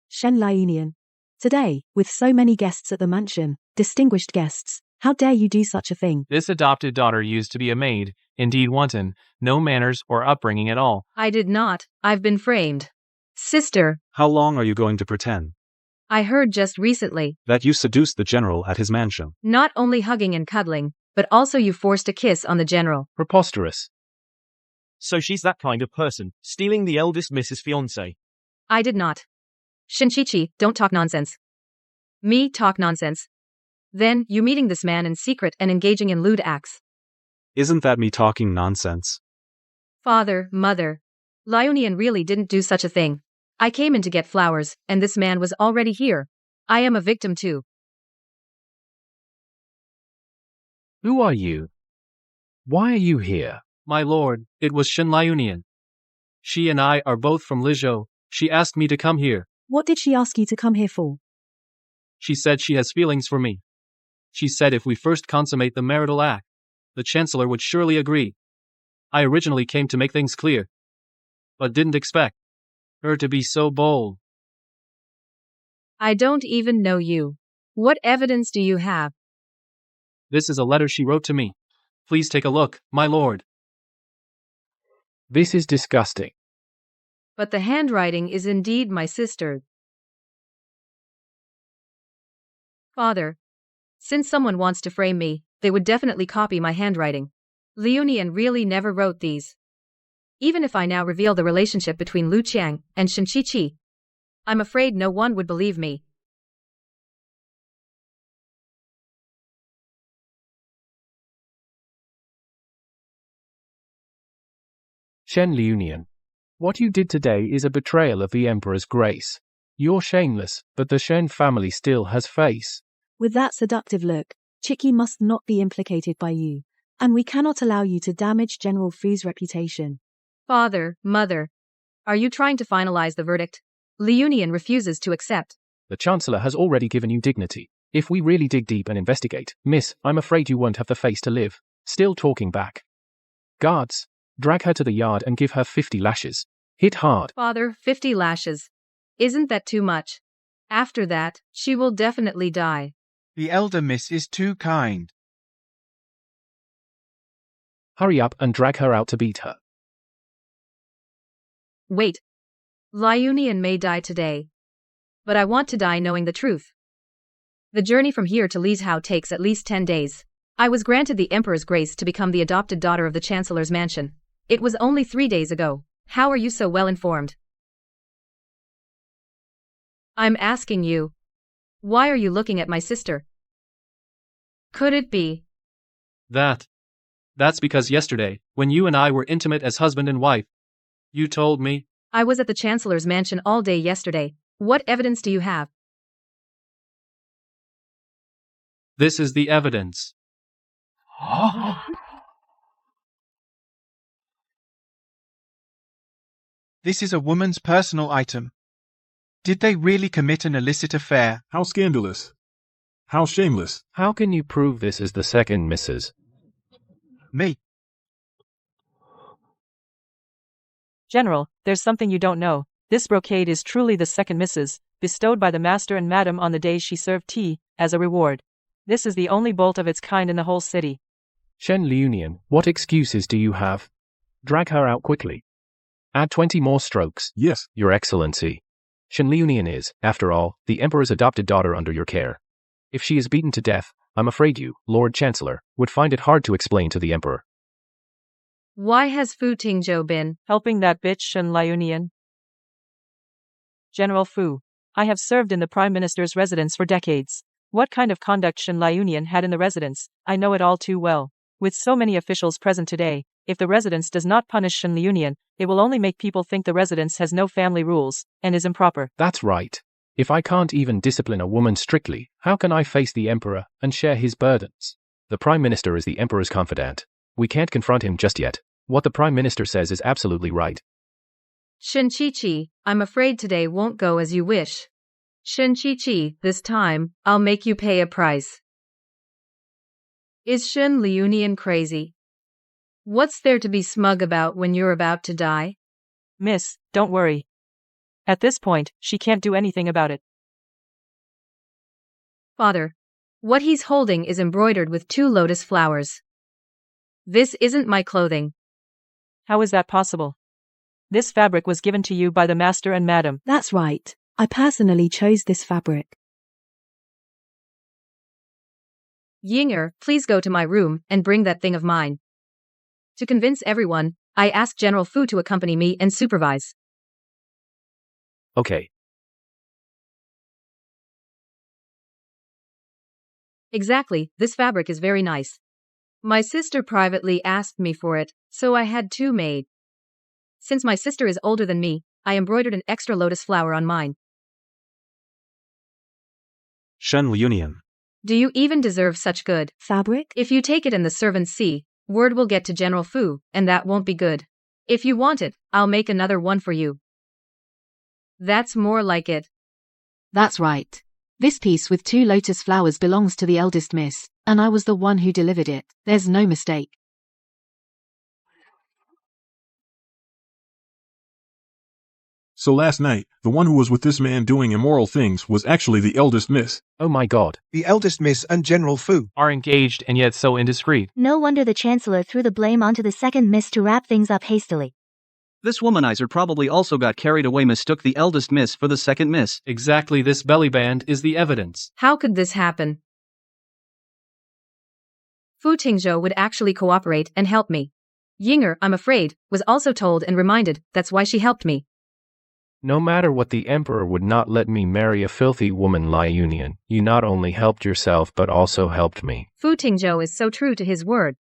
Shen Liunian. Today, with so many guests at the mansion, distinguished guests, how dare you do such a thing? This adopted daughter used to be a maid, indeed wanton, no manners or upbringing at all. I did not. I've been framed. Sister. How long are you going to pretend I heard just recently that you seduced the general at his mansion? not only hugging and cuddling, but also you forced a kiss on the general. Preposterous. So she's that kind of person, stealing the eldest Mrs. Fiancé. I did not. Shen Chi-Chi, don't talk nonsense. Me talk nonsense. Then, you meeting this man in secret and engaging in lewd acts. Isn't that me talking nonsense? Father, mother. Liunian really didn't do such a thing. I came in to get flowers, and this man was already here. I am a victim too. Who are you? Why are you here? My lord, it was Shen Liunian. She and I are both from Lizhou. She asked me to come here. What did she ask you to come here for? She said she has feelings for me. She said if we first consummate the marital act, the Chancellor would surely agree. I originally came to make things clear, but didn't expect her to be so bold. I don't even know you. What evidence do you have? This is a letter she wrote to me. Please take a look, my lord. This is disgusting. But the handwriting is indeed my sister's. Father, since someone wants to frame me, they would definitely copy my handwriting. Liunian really never wrote these. Even if I now reveal the relationship between Lu Qiang and Shen Qiqi, I'm afraid no one would believe me. Shen Liunian, what you did today is a betrayal of the Emperor's grace. You're shameless, but the Shen family still has face. With that seductive look, Chicky must not be implicated by you, and we cannot allow you to damage General Fu's reputation. Father, Mother, are you trying to finalize the verdict? Liunian refuses to accept. The Chancellor has already given you dignity. If we really dig deep and investigate, miss, I'm afraid you won't have the face to live. Still talking back. Guards, drag her to the yard and give her 50 lashes. Hit hard. Father, 50 lashes. Isn't that too much? After that, she will definitely die. The elder miss is too kind. Hurry up and drag her out to beat her. Wait. Liunian may die today. But I want to die knowing the truth. The journey from here to Lizhou takes at least 10 days. I was granted the Emperor's grace to become the adopted daughter of the Chancellor's mansion. It was only 3 days ago. How are you so well informed? I'm asking you. Why are you looking at my sister? Could it be? That's because yesterday, when you and I were intimate as husband and wife, you told me. I was at the Chancellor's mansion all day yesterday. What evidence do you have? This is the evidence. This is a woman's personal item. Did they really commit an illicit affair? How scandalous. How shameless. How can you prove this is the second Mrs.? Me. General, there's something you don't know. This brocade is truly the second Mrs., bestowed by the master and madam on the day she served tea, as a reward. This is the only bolt of its kind in the whole city. Shen Liunian, what excuses do you have? Drag her out quickly. Add 20 more strokes. Yes, Your Excellency. Shen Liunian is, after all, the Emperor's adopted daughter under your care. If she is beaten to death, I'm afraid you, Lord Chancellor, would find it hard to explain to the Emperor. Why has Fu Tingzhou been helping that bitch Shen Liunian? General Fu, I have served in the Prime Minister's residence for decades. What kind of conduct Shen Liunian had in the residence, I know it all too well. With so many officials present today, if the residence does not punish Shen Liunian, it will only make people think the residence has no family rules, and is improper. That's right. If I can't even discipline a woman strictly, how can I face the Emperor and share his burdens? The Prime Minister is the Emperor's confidant. We can't confront him just yet. What the Prime Minister says is absolutely right. Shen Qiqi, I'm afraid today won't go as you wish. Shen Qiqi, this time, I'll make you pay a price. Is Shen Liunian crazy? What's there to be smug about when you're about to die? Miss, don't worry. At this point, she can't do anything about it. Father, what he's holding is embroidered with 2 lotus flowers. This isn't my clothing. How is that possible? This fabric was given to you by the master and madam. That's right. I personally chose this fabric. Yinger, please go to my room and bring that thing of mine. To convince everyone, I asked General Fu to accompany me and supervise. Okay. Exactly, this fabric is very nice. My sister privately asked me for it, so I had 2 made. Since my sister is older than me, I embroidered an extra lotus flower on mine. Shen Liunian. Do you even deserve such good fabric? If you take it and the servants see, word will get to General Fu, and that won't be good. If you want it, I'll make another one for you. That's more like it. That's right. This piece with 2 lotus flowers belongs to the eldest miss, and I was the one who delivered it. There's no mistake. So last night, the one who was with this man doing immoral things was actually the eldest miss. Oh my god. The eldest miss and General Fu are engaged and yet so indiscreet. No wonder the Chancellor threw the blame onto the second miss to wrap things up hastily. This womanizer probably also got carried away, mistook the eldest miss for the second miss. Exactly, this belly band is the evidence. How could this happen? Fu Tingzhou would actually cooperate and help me. Yinger, I'm afraid, was also told and reminded, that's why she helped me. No matter what, the emperor would not let me marry a filthy woman. Liunian, you not only helped yourself but also helped me. Fu Tingzhou is so true to his word.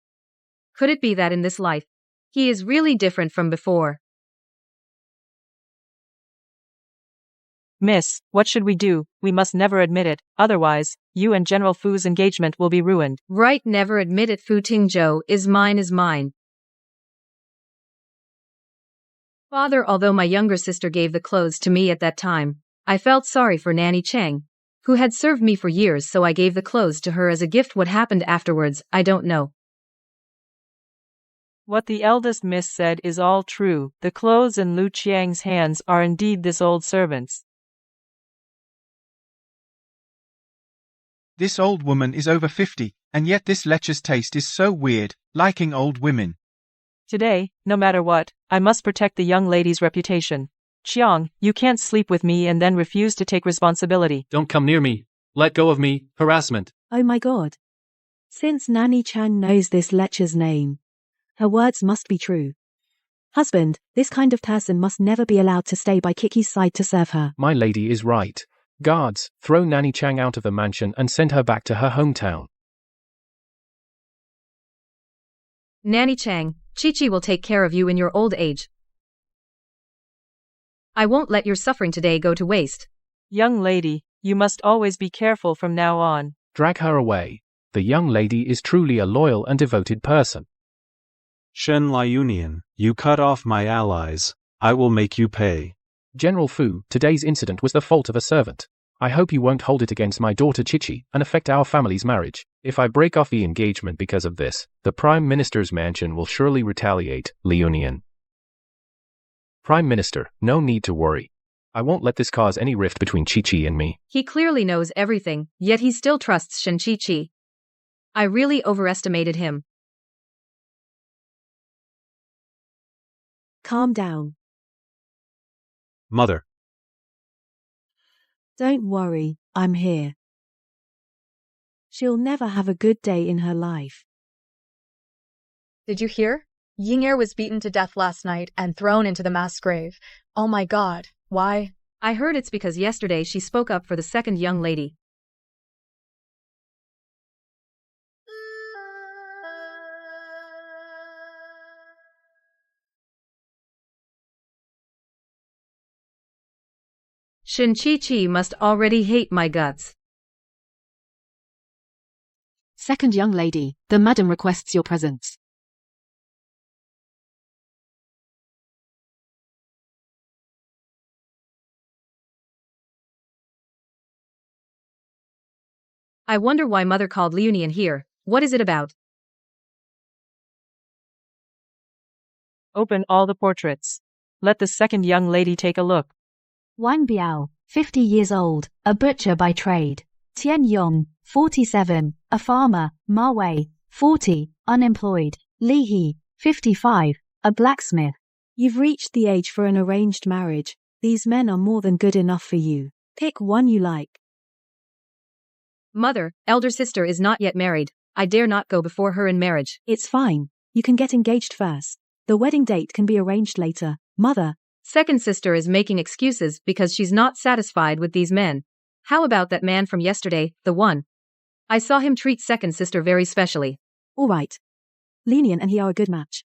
Could it be that in this life, he is really different from before? Miss, what should we do? We must never admit it, otherwise, you and General Fu's engagement will be ruined. Right, never admit it. Fu Tingzhou is mine. Father, although my younger sister gave the clothes to me at that time, I felt sorry for Nanny Cheng, who had served me for years, so I gave the clothes to her as a gift. What happened afterwards, I don't know. What the eldest miss said is all true. The clothes in Lu Qiang's hands are indeed this old servant's. This old woman is over 50, and yet this lecher's taste is so weird, liking old women. Today, no matter what, I must protect the young lady's reputation. Qiang, you can't sleep with me and then refuse to take responsibility. Don't come near me. Let go of me. Harassment. Oh my god. Since Nanny Chang knows this lecher's name, her words must be true. Husband, this kind of person must never be allowed to stay by Kiki's side to serve her. My lady is right. Guards, throw Nanny Chang out of the mansion and send her back to her hometown. Nanny Chang, Chi-Chi will take care of you in your old age. I won't let your suffering today go to waste. Young lady, you must always be careful from now on. Drag her away. The young lady is truly a loyal and devoted person. Shen Liunian, you cut off my allies. I will make you pay. General Fu, today's incident was the fault of a servant. I hope you won't hold it against my daughter Chi-Chi and affect our family's marriage. If I break off the engagement because of this, the Prime Minister's mansion will surely retaliate. Liunian. Prime Minister, no need to worry. I won't let this cause any rift between Chi-Chi and me. He clearly knows everything, yet he still trusts Shen Chi-Chi. I really overestimated him. Calm down. Mother. Don't worry, I'm here. She'll never have a good day in her life. Did you hear? Yinger was beaten to death last night and thrown into the mass grave. Oh my god, why? I heard it's because yesterday she spoke up for the second young lady. Shen Chi-Chi must already hate my guts. Second young lady, the madam requests your presence. I wonder why mother called Liunian here. What is it about? Open all the portraits. Let the second young lady take a look. Wang Biao, 50 years old, a butcher by trade. Tian Yong, 47, a farmer. Ma Wei, 40, unemployed. Li He, 55, a blacksmith. You've reached the age for an arranged marriage. These men are more than good enough for you. Pick one you like. Mother, elder sister is not yet married. I dare not go before her in marriage. It's fine. You can get engaged first. The wedding date can be arranged later. Mother. Second sister is making excuses because she's not satisfied with these men. How about that man from yesterday, the one? I saw him treat second sister very specially. All right. Liunian and he are a good match.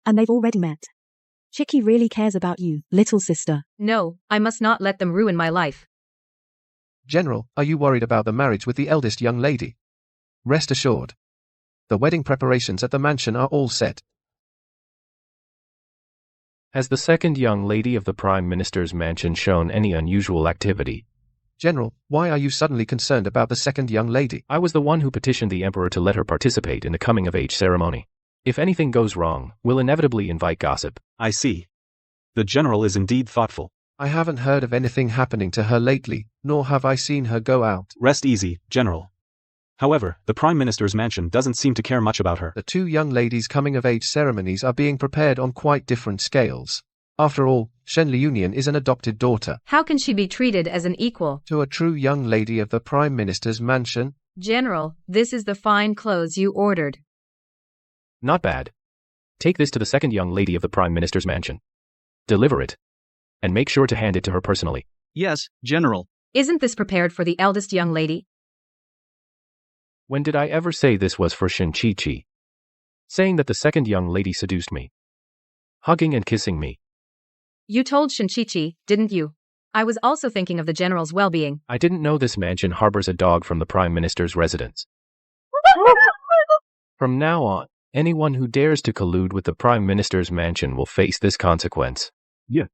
And they've already met. Chicky really cares about you, little sister. No, I must not let them ruin my life. General, are you worried about the marriage with the eldest young lady? Rest assured. The wedding preparations at the mansion are all set. Has the second young lady of the Prime Minister's mansion shown any unusual activity? General, why are you suddenly concerned about the second young lady? I was the one who petitioned the Emperor to let her participate in the coming-of-age ceremony. If anything goes wrong, we'll inevitably invite gossip. I see. The general is indeed thoughtful. I haven't heard of anything happening to her lately, nor have I seen her go out. Rest easy, General. However, the Prime Minister's mansion doesn't seem to care much about her. The two young ladies' coming-of-age ceremonies are being prepared on quite different scales. After all, Shen Liunian is an adopted daughter. How can she be treated as an equal to a true young lady of the Prime Minister's mansion? General, this is the fine clothes you ordered. Not bad. Take this to the second young lady of the Prime Minister's mansion. Deliver it. And make sure to hand it to her personally. Yes, General. Isn't this prepared for the eldest young lady? When did I ever say this was for Shin Chi-Chi? Saying that the second young lady seduced me. Hugging and kissing me. You told Shin Chi-Chi, didn't you? I was also thinking of the general's well-being. I didn't know this mansion harbors a dog from the Prime Minister's residence. From now on, anyone who dares to collude with the Prime Minister's mansion will face this consequence. Yeah.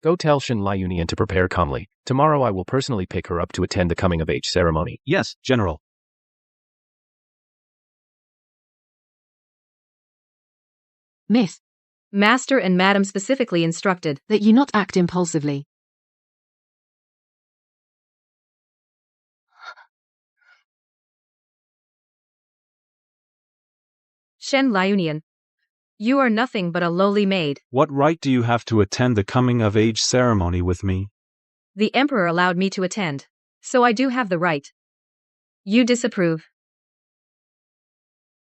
Go tell Shen Liunian to prepare calmly. Tomorrow I will personally pick her up to attend the coming-of-age ceremony. Yes, General. Miss. Master and Madam specifically instructed that you not act impulsively. Shen Liunian, you are nothing but a lowly maid. What right do you have to attend the coming-of-age ceremony with me? The Emperor allowed me to attend, so I do have the right. You disapprove?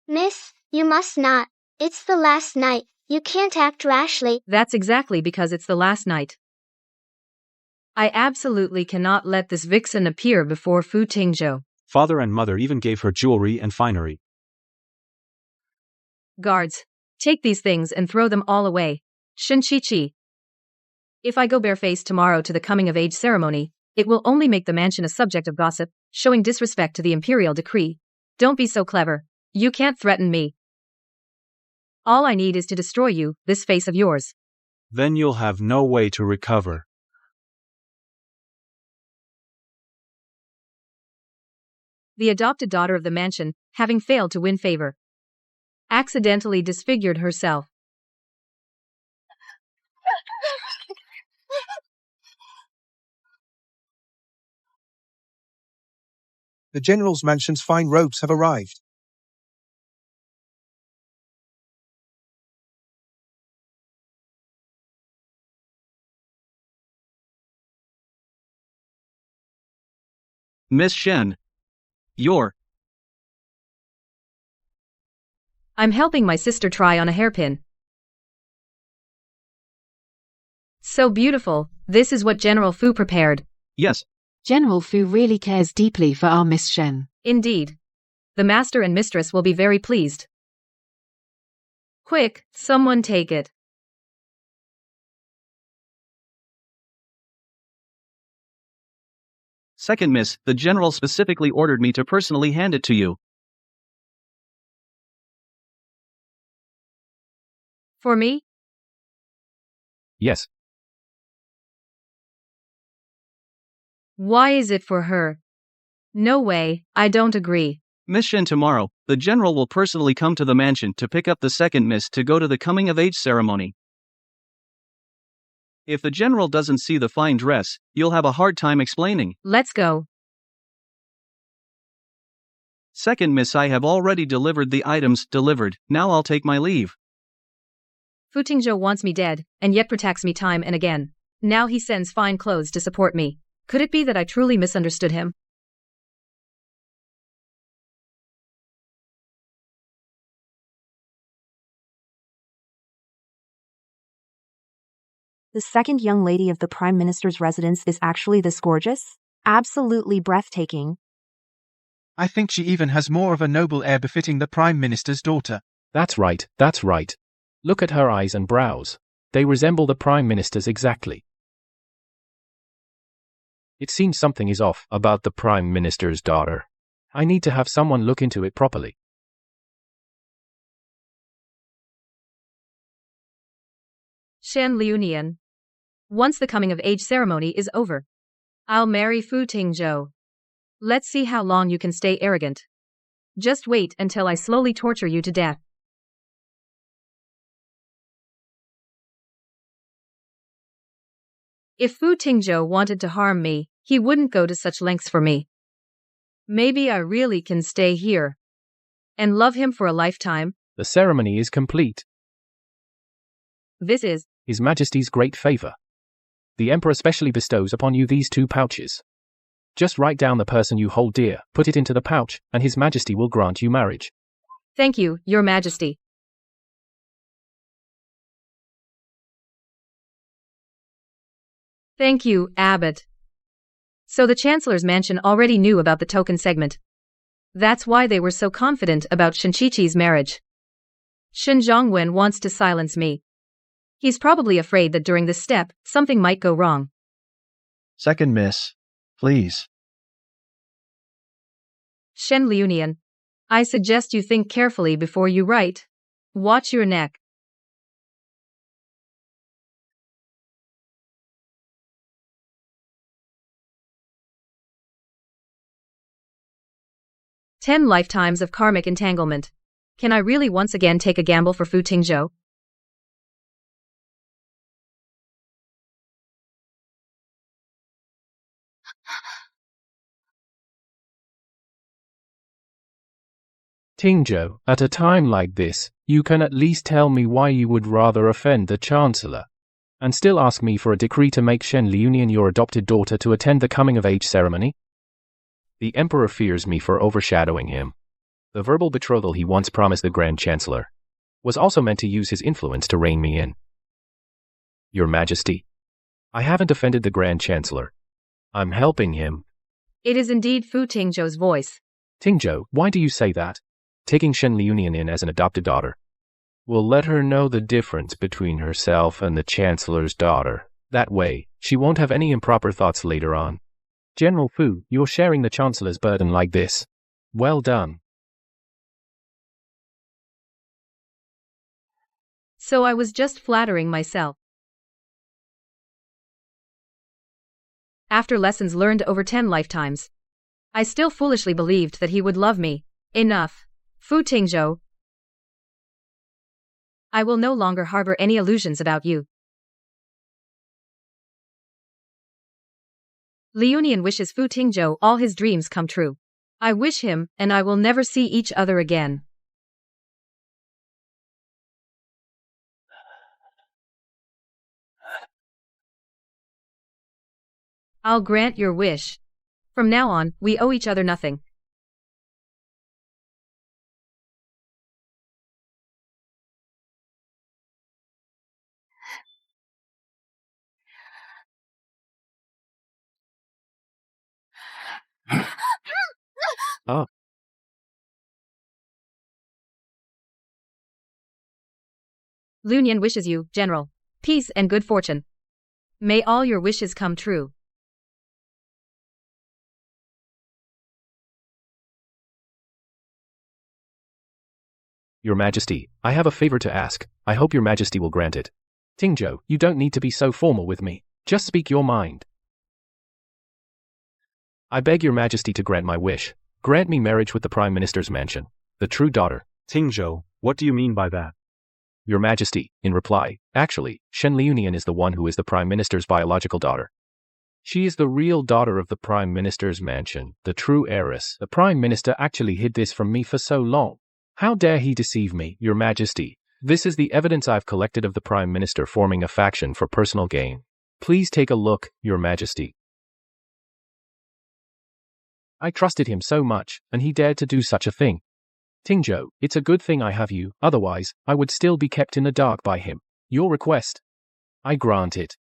Miss, you must not. It's the last night. You can't act rashly. That's exactly because it's the last night. I absolutely cannot let this vixen appear before Fu Tingzhou. Father and mother even gave her jewelry and finery. Guards, take these things and throw them all away. Shin Chi-Chi. If I go barefaced tomorrow to the coming-of-age ceremony, it will only make the mansion a subject of gossip, showing disrespect to the imperial decree. Don't be so clever. You can't threaten me. All I need is to destroy you, this face of yours. Then you'll have no way to recover. The adopted daughter of the mansion, having failed to win favor, accidentally disfigured herself. The general's mansion's fine robes have arrived. Miss Shen. I'm helping my sister try on a hairpin. So beautiful. This is what General Fu prepared. Yes. General Fu really cares deeply for our Miss Shen. Indeed. The master and mistress will be very pleased. Quick, someone take it. Second miss, the general specifically ordered me to personally hand it to you. For me? Yes. Why is it for her? No way, I don't agree. Miss Shen, tomorrow, the general will personally come to the mansion to pick up the second miss to go to the coming-of-age ceremony. If the general doesn't see the fine dress, you'll have a hard time explaining. Let's go. Second miss, I have already delivered the items. Delivered. Now I'll take my leave. Fu Tingzhou wants me dead, and yet protects me time and again. Now he sends fine clothes to support me. Could it be that I truly misunderstood him? The second young lady of the Prime Minister's residence is actually this gorgeous? Absolutely breathtaking. I think she even has more of a noble air befitting the Prime Minister's daughter. That's right, that's right. Look at her eyes and brows. They resemble the Prime Minister's exactly. It seems something is off about the Prime Minister's daughter. I need to have someone look into it properly. Shen Liunian. Once the coming of age ceremony is over, I'll marry Fu Tingzhou. Let's see how long you can stay arrogant. Just wait until I slowly torture you to death. If Fu Tingzhou wanted to harm me, he wouldn't go to such lengths for me. Maybe I really can stay here and love him for a lifetime. The ceremony is complete. This is His Majesty's great favor. The Emperor specially bestows upon you these 2 pouches. Just write down the person you hold dear, put it into the pouch, and His Majesty will grant you marriage. Thank you, Your Majesty. Thank you, Abbot. So the Chancellor's mansion already knew about the token segment. That's why they were so confident about Shenqiqi's marriage. Shen Zhongwen wants to silence me. He's probably afraid that during this step, something might go wrong. Second miss. Please. Shen Liunian, I suggest you think carefully before you write. Watch your neck. "10 lifetimes of karmic entanglement. Can I really once again take a gamble for Fu Tingzhou? Tingzhou, at a time like this, you can at least tell me why you would rather offend the Chancellor, and still ask me for a decree to make Shen Liunian your adopted daughter to attend the coming-of-age ceremony? The Emperor fears me for overshadowing him. The verbal betrothal he once promised the Grand Chancellor was also meant to use his influence to rein me in. Your Majesty, I haven't offended the Grand Chancellor. I'm helping him." It is indeed Fu Tingzhou's voice. "Tingzhou, why do you say that? Taking Shen Liunian in as an adopted daughter will let her know the difference between herself and the Chancellor's daughter. That way, she won't have any improper thoughts later on. General Fu, you're sharing the Chancellor's burden like this. Well done." So I was just flattering myself. After lessons learned over 10 lifetimes, I still foolishly believed that he would love me. Enough. Fu Tingzhou. I will no longer harbor any illusions about you. Liunian wishes Fu Tingzhou all his dreams come true. I wish him and I will never see each other again. I'll grant your wish. From now on, we owe each other nothing. Oh. Liunian wishes you, General, peace and good fortune. May all your wishes come true. Your Majesty, I have a favor to ask. I hope Your Majesty will grant it. Tingzhou, you don't need to be so formal with me. Just speak your mind. I beg Your Majesty to grant my wish. Grant me marriage with the Prime Minister's mansion, the true daughter. Tingzhou, what do you mean by that? Your Majesty, in reply, actually, Shen Liunian is the one who is the Prime Minister's biological daughter. She is the real daughter of the Prime Minister's mansion, the true heiress. The Prime Minister actually hid this from me for so long. How dare he deceive me, Your Majesty? This is the evidence I've collected of the Prime Minister forming a faction for personal gain. Please take a look, Your Majesty. I trusted him so much, and he dared to do such a thing. Tingzhou, it's a good thing I have you, otherwise, I would still be kept in the dark by him. Your request, I grant it.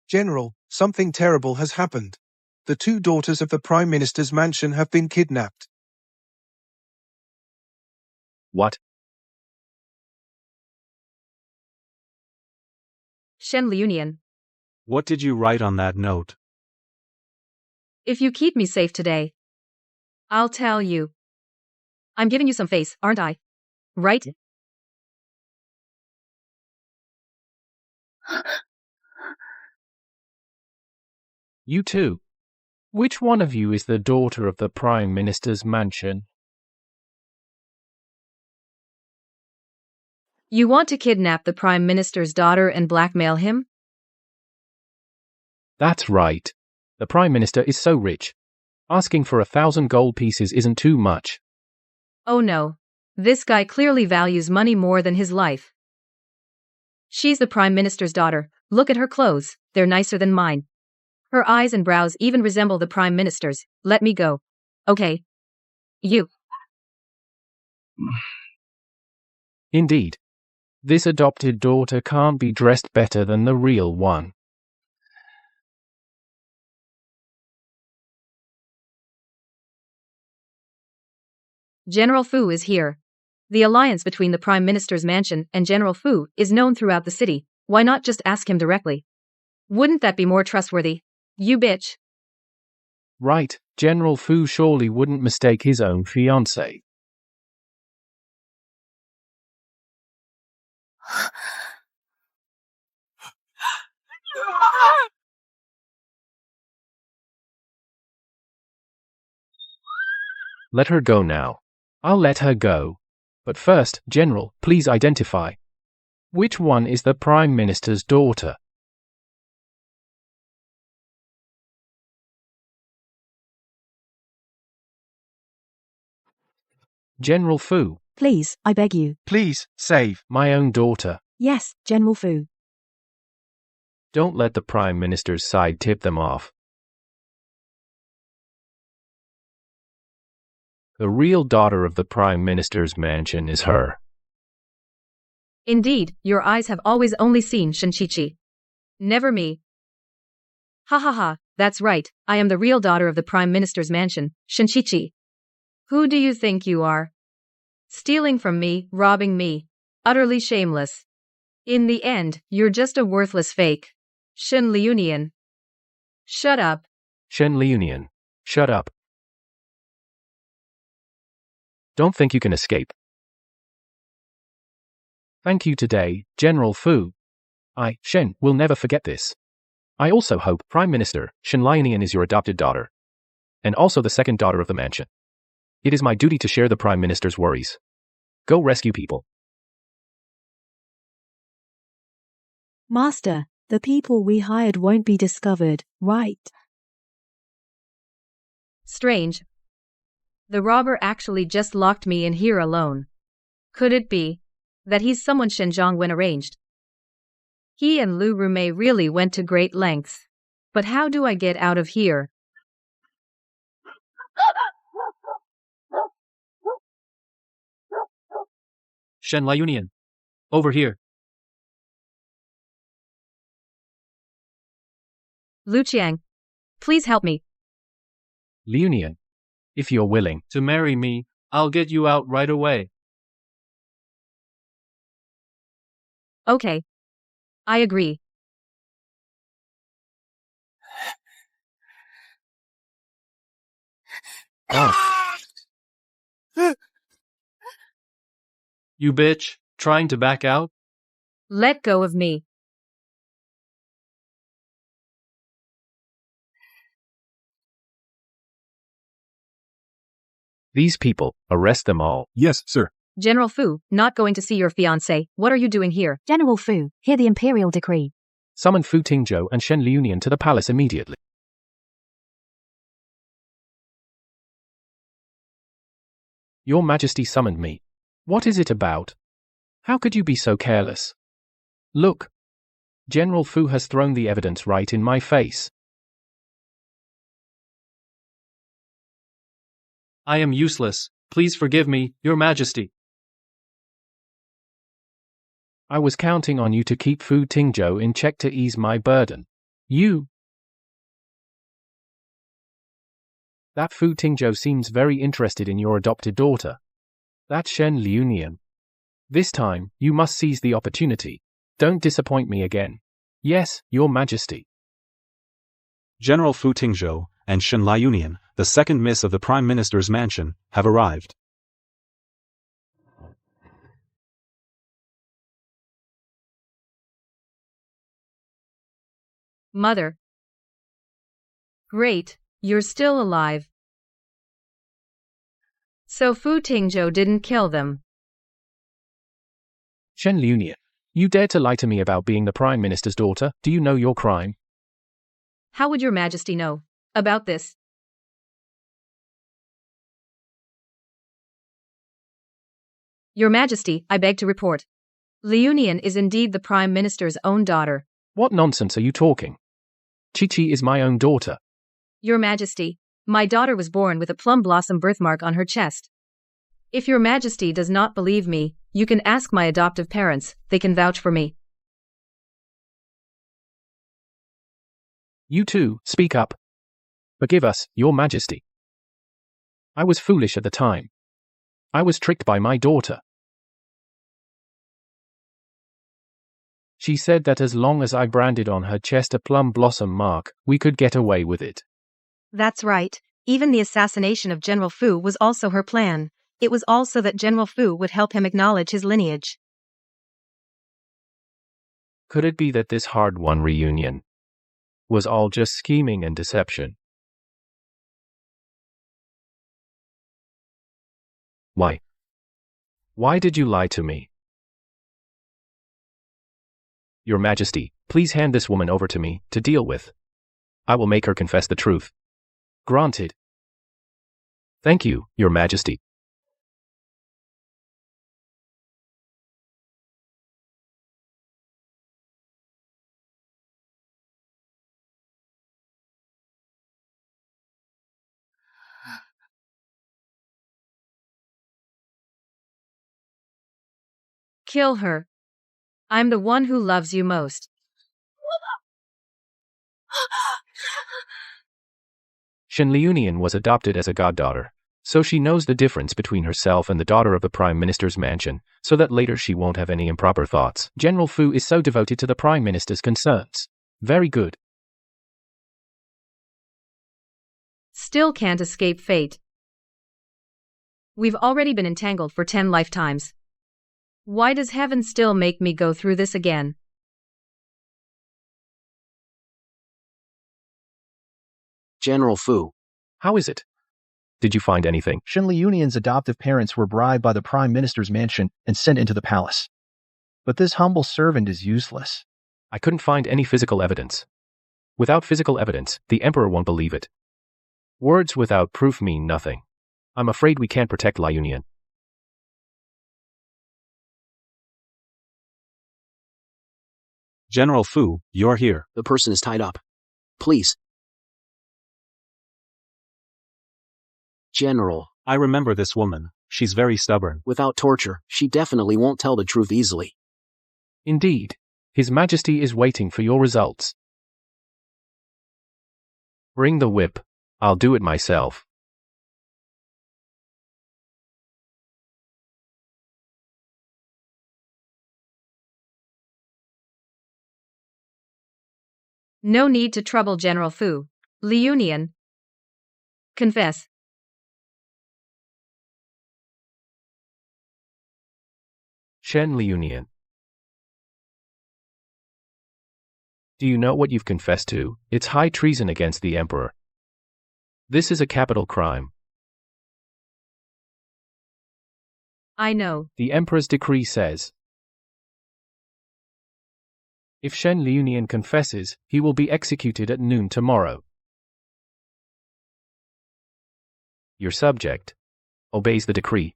General, something terrible has happened. The 2 daughters of the Prime Minister's mansion have been kidnapped. What? Shen Liunian, What did you write on that note? if you keep me safe today, I'll tell you. I'm giving you some face, aren't I? Right? You too. Which one of you is the daughter of the Prime Minister's mansion? You want to kidnap the Prime Minister's daughter and blackmail him? That's right. The Prime Minister is so rich. Asking for 1,000 gold pieces isn't too much. Oh no. This guy clearly values money more than his life. She's the Prime Minister's daughter. Look at her clothes, they're nicer than mine. Her eyes and brows even resemble the Prime Minister's. Let me go. Okay. You. Indeed. This adopted daughter can't be dressed better than the real one. General Fu is here. The alliance between the Prime Minister's mansion and General Fu is known throughout the city. Why not just ask him directly? Wouldn't that be more trustworthy? You bitch. Right, General Fu surely wouldn't mistake his own fiancée. Let her go now. I'll let her go. But first, General, please identify. Which one is the Prime Minister's daughter? General Fu. Please, I beg you. Please, save. My own daughter. Yes, General Fu. Don't let the Prime Minister's side tip them off. The real daughter of the Prime Minister's mansion is her. Indeed, your eyes have always only seen Shinchichi. Never me. Ha ha ha, that's right, I am the real daughter of the Prime Minister's mansion, Shinchichi. Who do you think you are? Stealing from me, robbing me. Utterly shameless. In the end, you're just a worthless fake. Shen Liunian. Shut up. Shen Liunian. Shut up. Don't think you can escape. Thank you today, General Fu. I, Shen, will never forget this. I also hope Prime Minister Shen Liunian is your adopted daughter. And also the second daughter of the mansion. It is my duty to share the Prime Minister's worries. Go rescue people. Master, the people we hired won't be discovered, right? Strange. The robber actually just locked me in here alone. Could it be that he's someone Shen Zhongwen arranged? He and Lu Rumei really went to great lengths. But how do I get out of here? Shen Liunian. Over here. Lu Qiang. Please help me. Liunian. If you're willing to marry me, I'll get you out right away. Okay. I agree. Oh. You bitch, trying to back out? Let go of me. These people, arrest them all. Yes, sir. General Fu, not going to see your fiancé. What are you doing here? General Fu, hear the imperial decree. Summon Fu Tingzhou and Shen Liunian to the palace immediately. Your Majesty summoned me. What is it about? How could you be so careless? Look. General Fu has thrown the evidence right in my face. I am useless. Please forgive me, Your Majesty. I was counting on you to keep Fu Tingzhou in check to ease my burden. That Fu Tingzhou seems very interested in your adopted daughter. That Shen Liunian. This time, you must seize the opportunity. Don't disappoint me again. Yes, Your Majesty. General Fu Tingzhou and Shen Liunian, the second miss of the Prime Minister's mansion, have arrived. Mother. Great, you're still alive. So Fu Tingzhou didn't kill them. Shen Liunian, you dare to lie to me about being the Prime Minister's daughter? Do you know your crime? How would your Majesty know about this? Your Majesty, I beg to report. Liunian is indeed the Prime Minister's own daughter. What nonsense are you talking? Chi-Chi is my own daughter. Your Majesty, my daughter was born with a plum blossom birthmark on her chest. If your Majesty does not believe me, you can ask my adoptive parents, they can vouch for me. You too, speak up. Forgive us, Your Majesty. I was foolish at the time. I was tricked by my daughter. She said that as long as I branded on her chest a plum blossom mark, we could get away with it. That's right. Even the assassination of General Fu was also her plan. It was also that General Fu would help him acknowledge his lineage. Could it be that this hard-won reunion was all just scheming and deception? Why? Why did you lie to me? Your Majesty, please hand this woman over to me to deal with. I will make her confess the truth. Granted. Thank you, Your Majesty. Kill her. I'm the one who loves you most. Shen Liunian was adopted as a goddaughter, so she knows the difference between herself and the daughter of the Prime Minister's mansion, so that later she won't have any improper thoughts. General Fu is so devoted to the Prime Minister's concerns. Very good. Still can't escape fate. We've already been entangled for 10 lifetimes. Why does heaven still make me go through this again? General Fu. How is it? Did you find anything? Shen Liunian's adoptive parents were bribed by the Prime Minister's mansion and sent into the palace. But this humble servant is useless. I couldn't find any physical evidence. Without physical evidence, the Emperor won't believe it. Words without proof mean nothing. I'm afraid we can't protect Liunian. General Fu, you're here. The person is tied up. Please. General. I remember this woman. She's very stubborn. Without torture, she definitely won't tell the truth easily. Indeed. His Majesty is waiting for your results. Bring the whip. I'll do it myself. No need to trouble General Fu. Liunian. Confess. Shen Liunian. Do you know what you've confessed to? It's high treason against the Emperor. This is a capital crime. I know. The Emperor's decree says, if Shen Liunian confesses, he will be executed at noon tomorrow. Your subject obeys the decree.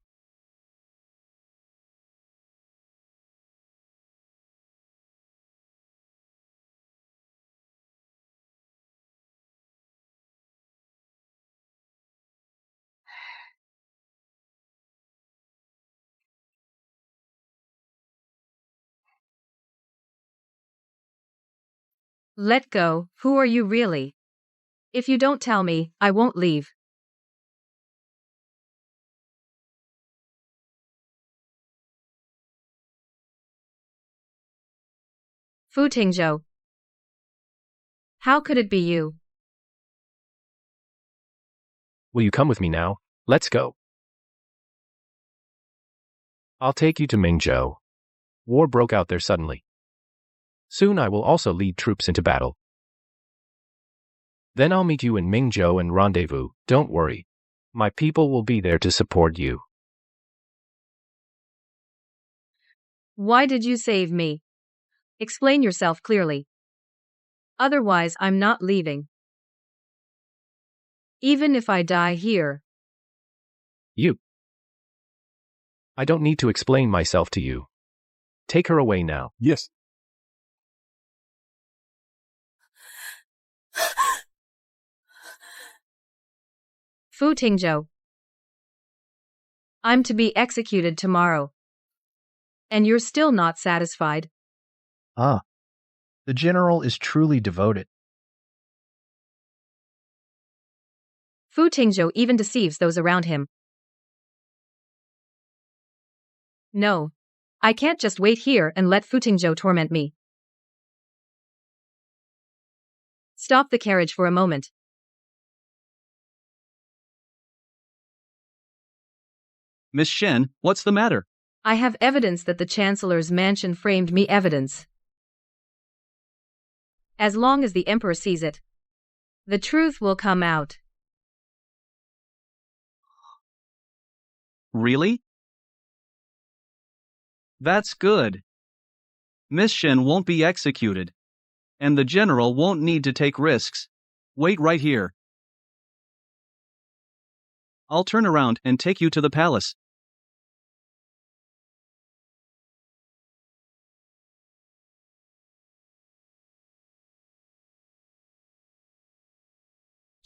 Let go. Who are you really? If you don't tell me, I won't leave. Fu Tingzhou. How could it be you? Will you come with me now? Let's go. I'll take you to Mingzhou. War broke out there suddenly. Soon I will also lead troops into battle. Then I'll meet you in Mingzhou and rendezvous. Don't worry. My people will be there to support you. Why did you save me? Explain yourself clearly. Otherwise, I'm not leaving. Even if I die here. You. I don't need to explain myself to you. Take her away now. Yes. Fu Tingzhou. I'm to be executed tomorrow. And you're still not satisfied? Ah. The general is truly devoted. Fu Tingzhou even deceives those around him. No. I can't just wait here and let Fu Tingzhou torment me. Stop the carriage for a moment. Miss Shen, what's the matter? I have evidence that the Chancellor's mansion framed me evidence. As long as the Emperor sees it, the truth will come out. Really? That's good. Miss Shen won't be executed. And the general won't need to take risks. Wait right here. I'll turn around and take you to the palace.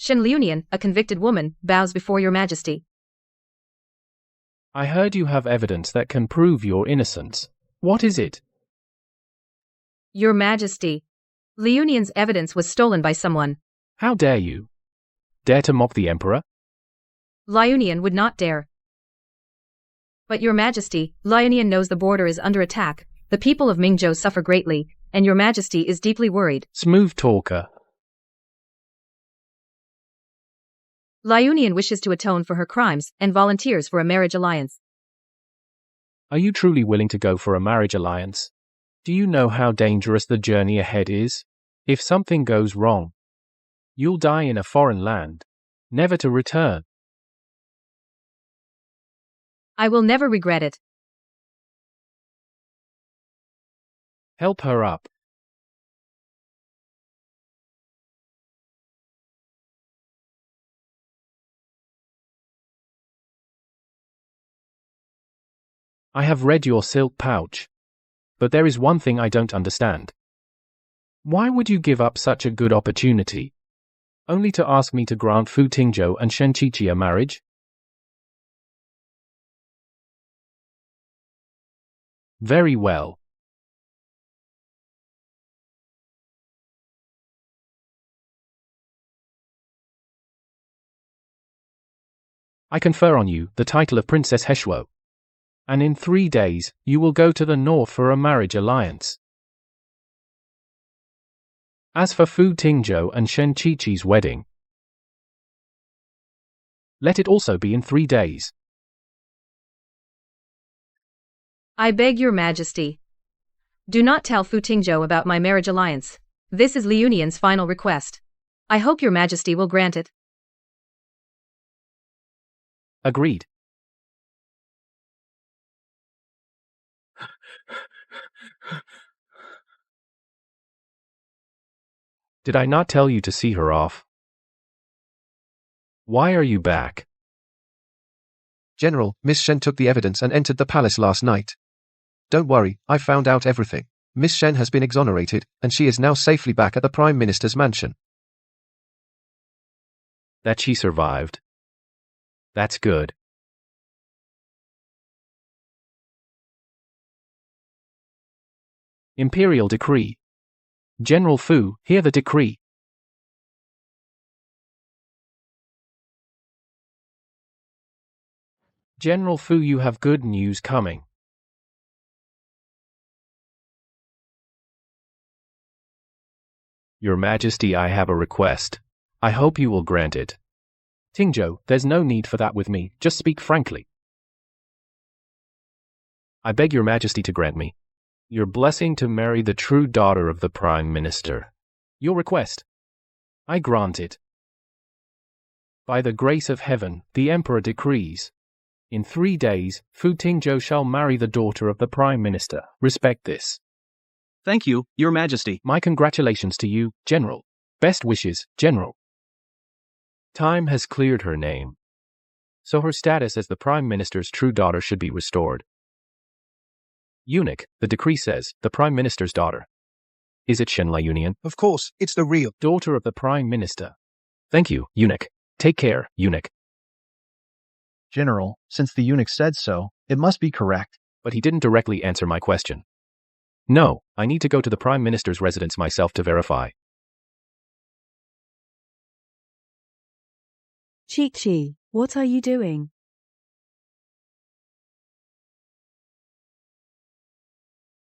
Shen Liunian, a convicted woman, bows before your majesty. I heard you have evidence that can prove your innocence. What is it? Your majesty, Liunian's evidence was stolen by someone. How dare you? Dare to mock the emperor? Liunian would not dare. But your majesty, Liunian knows the border is under attack, the people of Mingzhou suffer greatly, and your majesty is deeply worried. Smooth talker. Liunian wishes to atone for her crimes and volunteers for a marriage alliance. Are you truly willing to go for a marriage alliance? Do you know how dangerous the journey ahead is? If something goes wrong, you'll die in a foreign land, never to return. I will never regret it. Help her up. I have read your silk pouch. But there is one thing I don't understand. Why would you give up such a good opportunity? Only to ask me to grant Fu Tingzhou and Shen Qiqi a marriage? Very well. I confer on you the title of Princess Heshuo. And in 3 days, you will go to the north for a marriage alliance. As for Fu Tingzhou and Shen Qiqi's wedding, let it also be in 3 days. I beg your majesty. Do not tell Fu Tingzhou about my marriage alliance. This is Liunian's final request. I hope your majesty will grant it. Agreed. Did I not tell you to see her off? Why are you back? General, Miss Shen took the evidence and entered the palace last night. Don't worry, I found out everything. Miss Shen has been exonerated, and she is now safely back at the Prime Minister's mansion. That she survived. That's good. Imperial Decree. General Fu, hear the decree. General Fu, you have good news coming. Your Majesty, I have a request. I hope you will grant it. Tingzhou, there's no need for that with me, just speak frankly. I beg your Majesty to grant me your blessing to marry the true daughter of the Prime Minister. Your request. I grant it. By the grace of heaven, the Emperor decrees. In 3 days, Fu Tingzhou shall marry the daughter of the Prime Minister. Respect this. Thank you, Your Majesty. My congratulations to you, General. Best wishes, General. Time has cleared her name, so her status as the Prime Minister's true daughter should be restored. Eunuch, the decree says, the Prime Minister's daughter. Is it Shen Liunian? Of course, it's the real daughter of the Prime Minister. Thank you, Eunuch. Take care, Eunuch. General, since the eunuch said so, it must be correct. But he didn't directly answer my question. No, I need to go to the Prime Minister's residence myself to verify. Chi-Chi, what are you doing?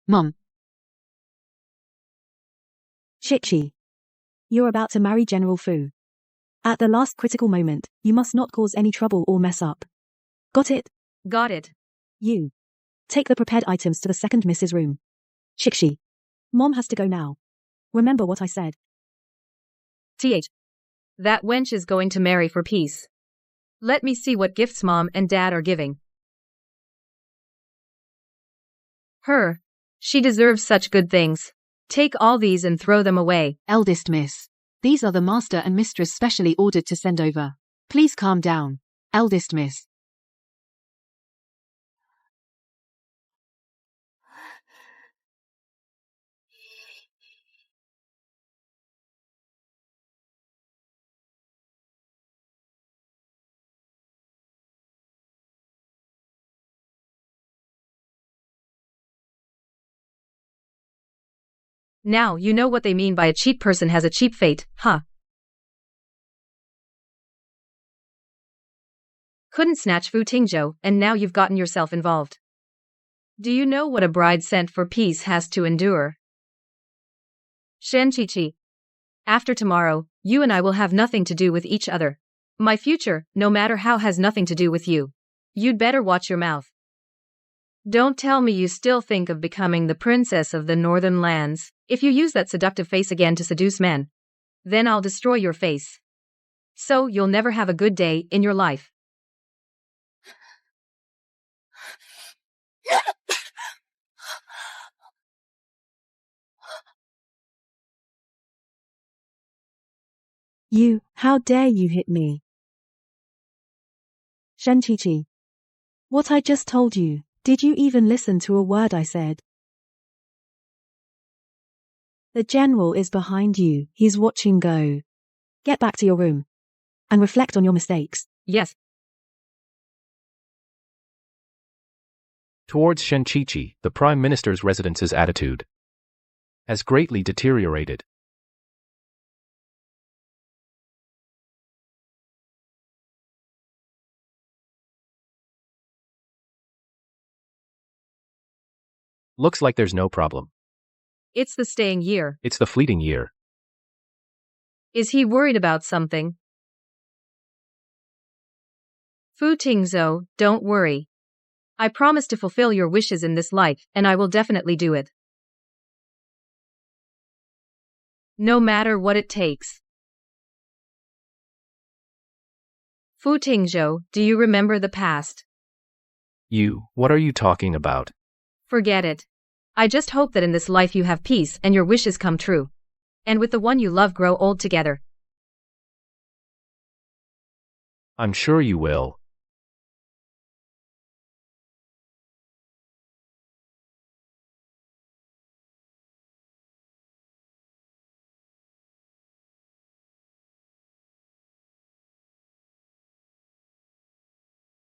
Mum. Chi-Chi, you're about to marry General Fu. At the last critical moment, you must not cause any trouble or mess up. Got it? Got it. You. Take the prepared items to the second Mrs. room. Chi-Chi. Mom has to go now. Remember what I said. TH. That wench is going to marry for peace. Let me see what gifts Mom and Dad are giving her. She deserves such good things. Take all these and throw them away. Eldest miss. These are the master and mistress specially ordered to send over. Please calm down. Eldest miss. Now you know what they mean by a cheap person has a cheap fate, huh? Couldn't snatch Fu Tingzhou, and now you've gotten yourself involved. Do you know what a bride sent for peace has to endure? Shen Chi-Chi. After tomorrow, you and I will have nothing to do with each other. My future, no matter how, has nothing to do with you. You'd better watch your mouth. Don't tell me you still think of becoming the princess of the northern lands. If you use that seductive face again to seduce men, then I'll destroy your face. So you'll never have a good day in your life. You, how dare you hit me? Shen Chi-Chi. What I just told you, did you even listen to a word I said? The general is behind you, he's watching. Go. Get back to your room. And reflect on your mistakes. Yes. Towards Shen Chi-Chi, the Prime Minister's residence's attitude has greatly deteriorated. Looks like there's no problem. It's the staying year. It's the fleeting year. Is he worried about something? Fu Tingzhou, don't worry. I promise to fulfill your wishes in this life, and I will definitely do it. No matter what it takes. Fu Tingzhou, do you remember the past? What are you talking about? Forget it. I just hope that in this life you have peace and your wishes come true. And with the one you love grow old together. I'm sure you will.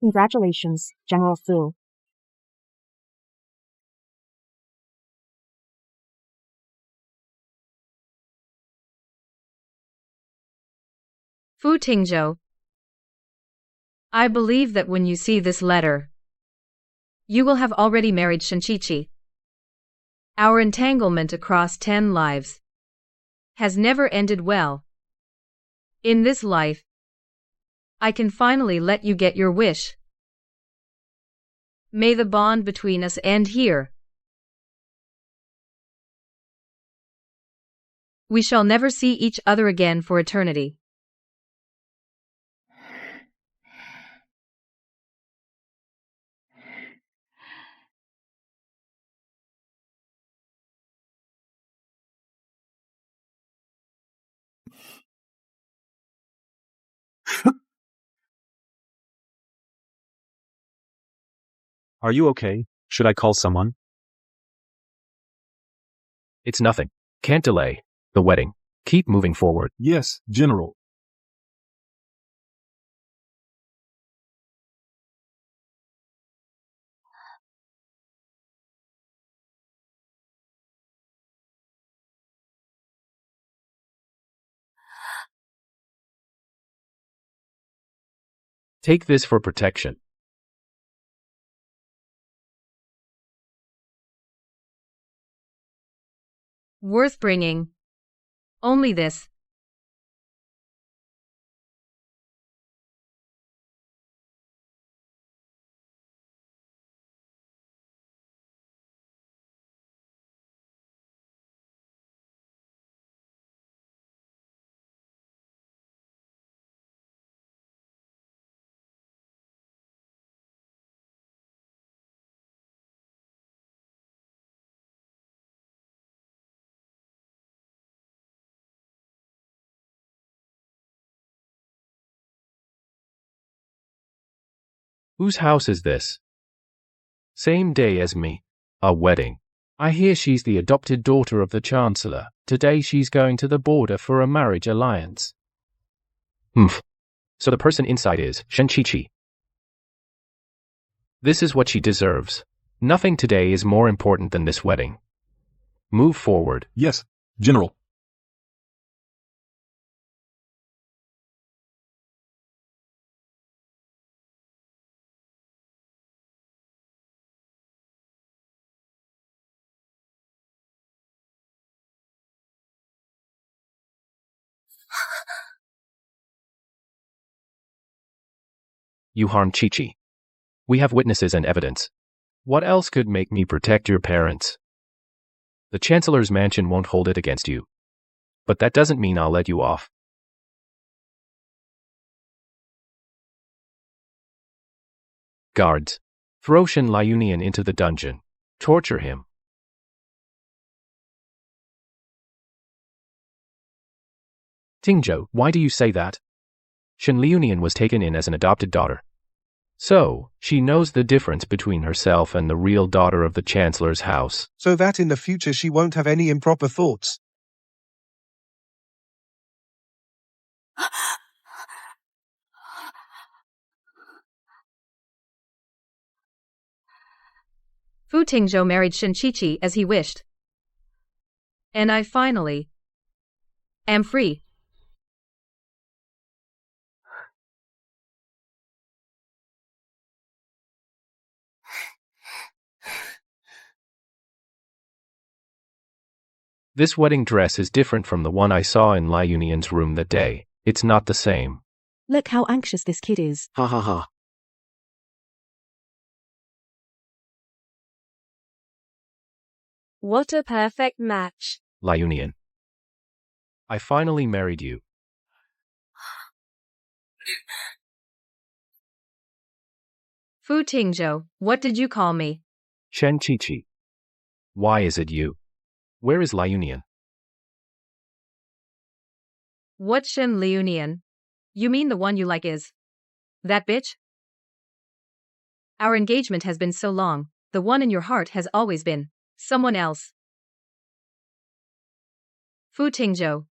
Congratulations, General Fu. Fu Tingzhou. I believe that when you see this letter, you will have already married Shen Chi-Chi. Our entanglement across 10 lives has never ended well. In this life, I can finally let you get your wish. May the bond between us end here. We shall never see each other again for eternity. Are you okay? Should I call someone? It's nothing. Can't delay the wedding. Keep moving forward. Yes, General. Take this for protection. Worth bringing. Only this. Whose house is this? Same day as me. A wedding. I hear she's the adopted daughter of the Chancellor. Today she's going to the border for a marriage alliance. Humph. So the person inside is Shen Qiqi. This is what she deserves. Nothing today is more important than this wedding. Move forward. Yes, General. You harmed Qiqi. We have witnesses and evidence. What else could make me protect your parents? The Chancellor's mansion won't hold it against you. But that doesn't mean I'll let you off. Guards, throw Shen Liunian into the dungeon. Torture him. Tingzhou, why do you say that? Shen Liunian was taken in as an adopted daughter. So, she knows the difference between herself and the real daughter of the Chancellor's house. So that in the future she won't have any improper thoughts. Fu Tingzhou married Shen Qiqi as he wished. And I finally am free. This wedding dress is different from the one I saw in Liunian's room that day. It's not the same. Look how anxious this kid is. Ha ha ha. What a perfect match. Liunian. I finally married you. Fu Tingzhou, what did you call me? Shen Qiqi. Why is it you? Where is Liunian? What Shen Liunian? You mean the one you like is that bitch? Our engagement has been so long, the one in your heart has always been someone else. Fu Tingzhou.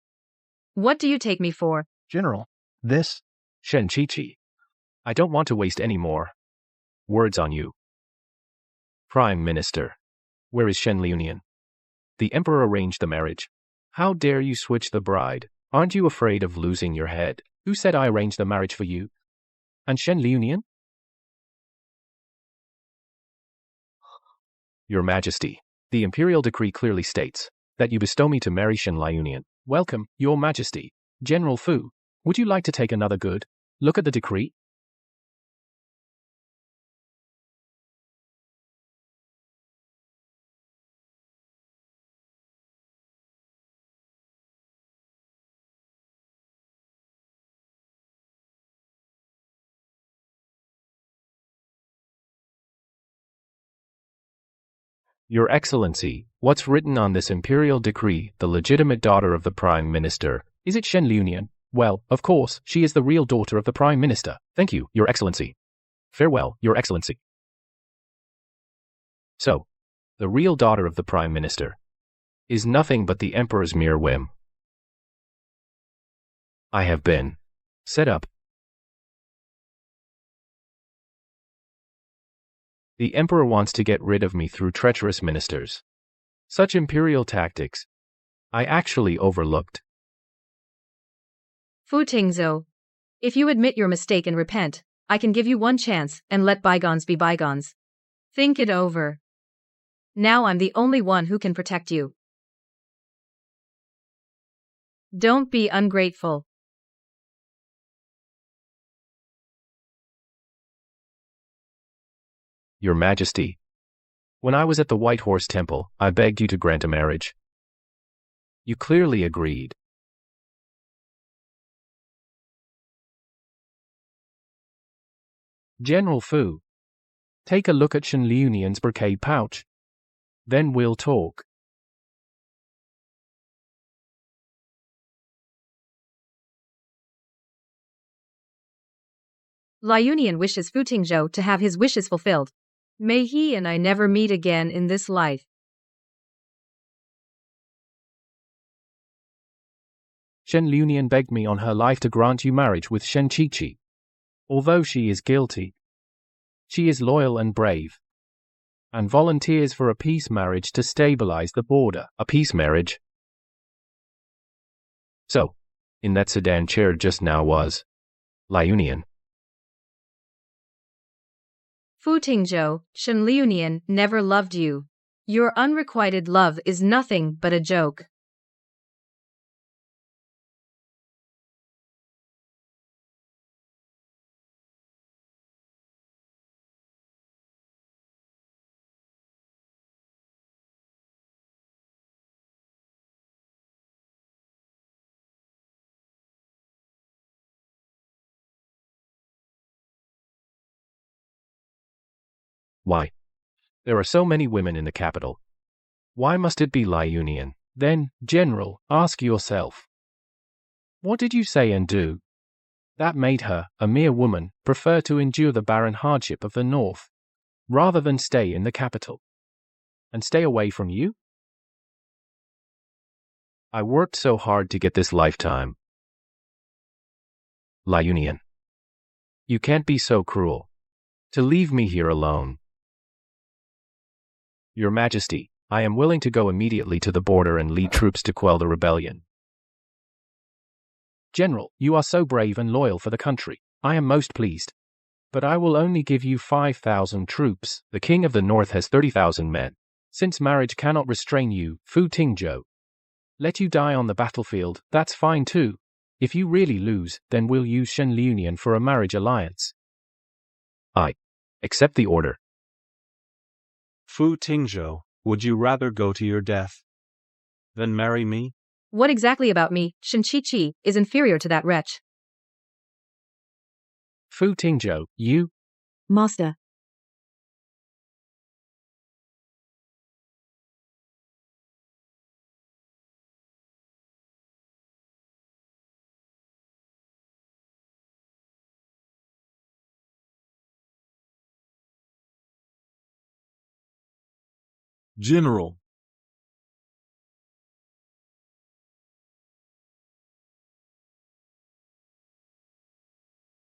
What do you take me for? General, this... Shen Qiqi. I don't want to waste any more words on you. Prime Minister. Where is Shen Liunian? The Emperor arranged the marriage. How dare you switch the bride? Aren't you afraid of losing your head? Who said I arranged the marriage for you? And Shen Liunian? Your Majesty, the imperial decree clearly states that you bestow me to marry Shen Liunian. Welcome, Your Majesty. General Fu, would you like to take another good look at the decree? Your Excellency, what's written on this imperial decree, the legitimate daughter of the Prime Minister? Is it Shen Liunian? Well, of course, she is the real daughter of the Prime Minister. Thank you, Your Excellency. Farewell, Your Excellency. So, the real daughter of the Prime Minister is nothing but the Emperor's mere whim. I have been set up. The Emperor wants to get rid of me through treacherous ministers. Such imperial tactics I actually overlooked. Fu Tingzhou, if you admit your mistake and repent, I can give you one chance and let bygones be bygones. Think it over. Now I'm the only one who can protect you. Don't be ungrateful. Your Majesty, when I was at the White Horse Temple, I begged you to grant a marriage. You clearly agreed. General Fu, take a look at Shen Liunian's brocade pouch. Then we'll talk. Liunian wishes Fu Tingzhou to have his wishes fulfilled. May he and I never meet again in this life. Shen Liunian begged me on her life to grant you marriage with Shen Qiqi. Although she is guilty, she is loyal and brave, and volunteers for a peace marriage to stabilize the border. A peace marriage? So, in that sedan chair just now was Liunian. Fu Tingzhou, Shen Liunian never loved you. Your unrequited love is nothing but a joke. Why? There are so many women in the capital. Why must it be Liunian? Then, General, ask yourself. What did you say and do that made her, a mere woman, prefer to endure the barren hardship of the north, rather than stay in the capital and stay away from you? I worked so hard to get this lifetime. Liunian, you can't be so cruel to leave me here alone. Your Majesty, I am willing to go immediately to the border and lead troops to quell the rebellion. General, you are so brave and loyal for the country. I am most pleased. But I will only give you 5,000 troops. The King of the North has 30,000 men. Since marriage cannot restrain you, Fu Tingzhou, let you die on the battlefield, that's fine too. If you really lose, then we'll use Shen Liunian for a marriage alliance. I accept the order. Fu Tingzhou, would you rather go to your death than marry me? What exactly about me, Shen Qiqi, is inferior to that wretch? Fu Tingzhou, you? Master. General.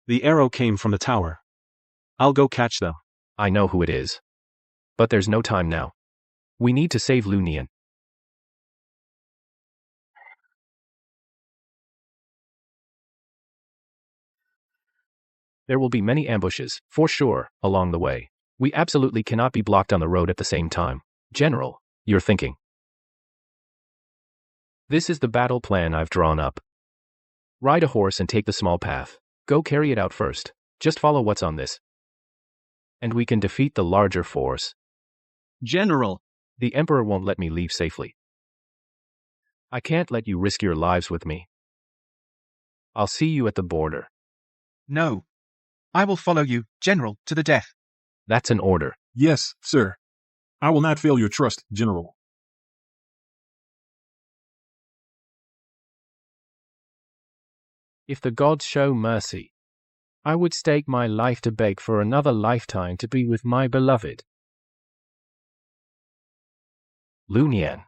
The arrow came from the tower. I'll go catch them. I know who it is. But there's no time now. We need to save Liunian. There will be many ambushes, for sure, along the way. We absolutely cannot be blocked on the road at the same time. General, you're thinking. This is the battle plan I've drawn up. Ride a horse and take the small path. Go carry it out first. Just follow what's on this. And we can defeat the larger force. General. The Emperor won't let me leave safely. I can't let you risk your lives with me. I'll see you at the border. No. I will follow you, General, to the death. That's an order. Yes, sir. I will not fail your trust, General. If the gods show mercy, I would stake my life to beg for another lifetime to be with my beloved. Lunian.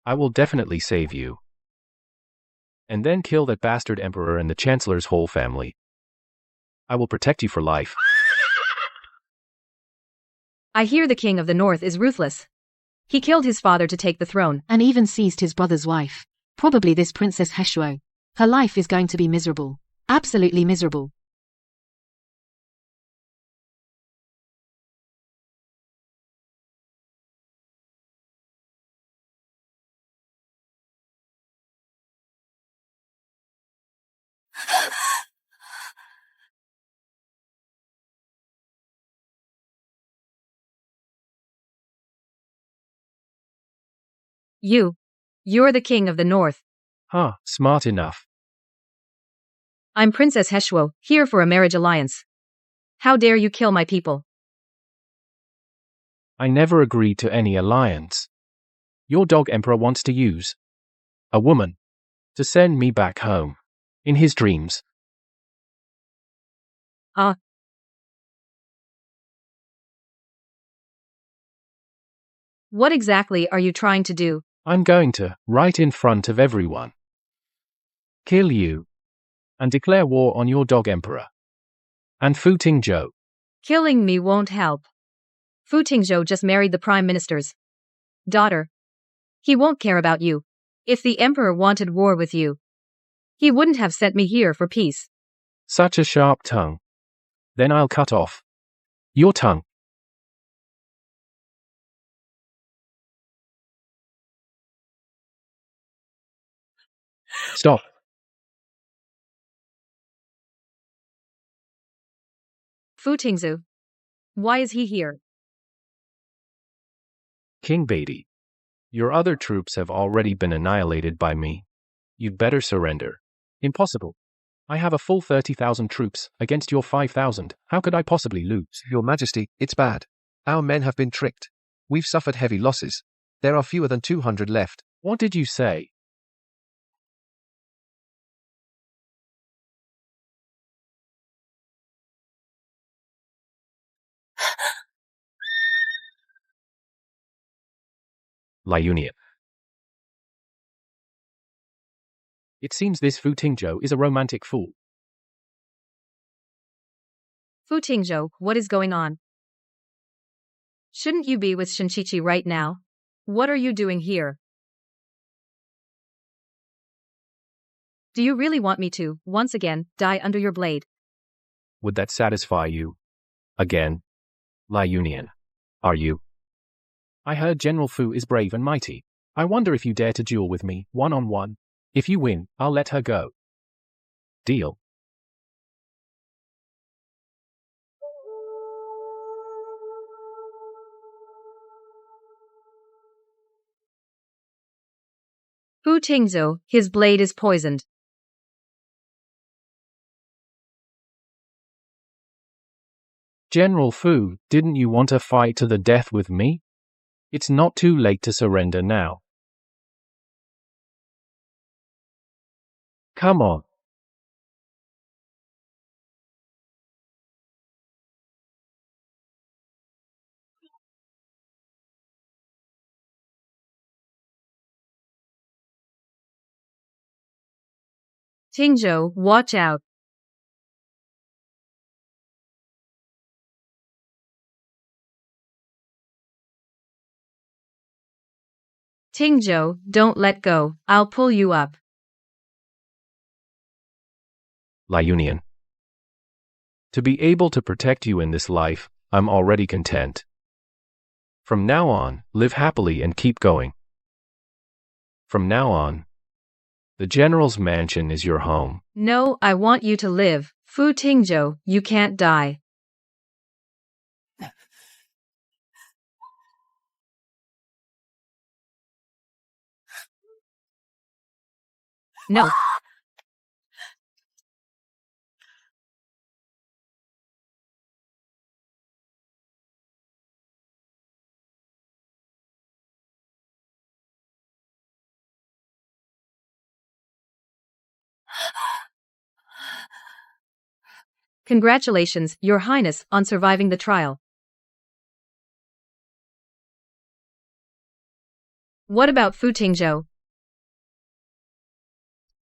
I will definitely save you. And then kill that bastard emperor and the chancellor's whole family. I will protect you for life. I hear the king of the north is ruthless. He killed his father to take the throne. And even seized his brother's wife. Probably this Princess Heshuo. Her life is going to be miserable. Absolutely miserable. You're the king of the north. Huh, smart enough. I'm Princess Heshuo, here for a marriage alliance. How dare you kill my people? I never agreed to any alliance. Your dog emperor wants to use a woman to send me back home in his dreams. What exactly are you trying to do? I'm going to, right in front of everyone, kill you and declare war on your dog emperor and Fu Tingzhou. Killing me won't help. Fu Tingzhou just married the prime minister's daughter. He won't care about you. If the emperor wanted war with you, he wouldn't have sent me here for peace. Such a sharp tongue. Then I'll cut off your tongue. Stop. Fu Tingzhou. Why is he here? King Beatty, your other troops have already been annihilated by me. You'd better surrender. Impossible. I have a full 30,000 troops against your 5,000. How could I possibly lose? Your Majesty, it's bad. Our men have been tricked. We've suffered heavy losses. There are fewer than 200 left. What did you say? Liunian. It seems this Fu Tingzhou is a romantic fool. Fu Tingzhou, what is going on? Shouldn't you be with Shinchichi right now? What are you doing here? Do you really want me to, once again, die under your blade? Would that satisfy you? Again? Liunian. Are you? I heard General Fu is brave and mighty. I wonder if you dare to duel with me, one-on-one. If you win, I'll let her go. Deal. Fu Tingzhou, his blade is poisoned. General Fu, didn't you want a fight to the death with me? It's not too late to surrender now. Come on. Tingzhou, watch out. Tingzhou, don't let go. I'll pull you up. Liunian. To be able to protect you in this life, I'm already content. From now on, live happily and keep going. From now on, the general's mansion is your home. No, I want you to live. Fu Tingzhou, you can't die. No. Congratulations, Your Highness, on surviving the trial. What about Fu Tingzhou?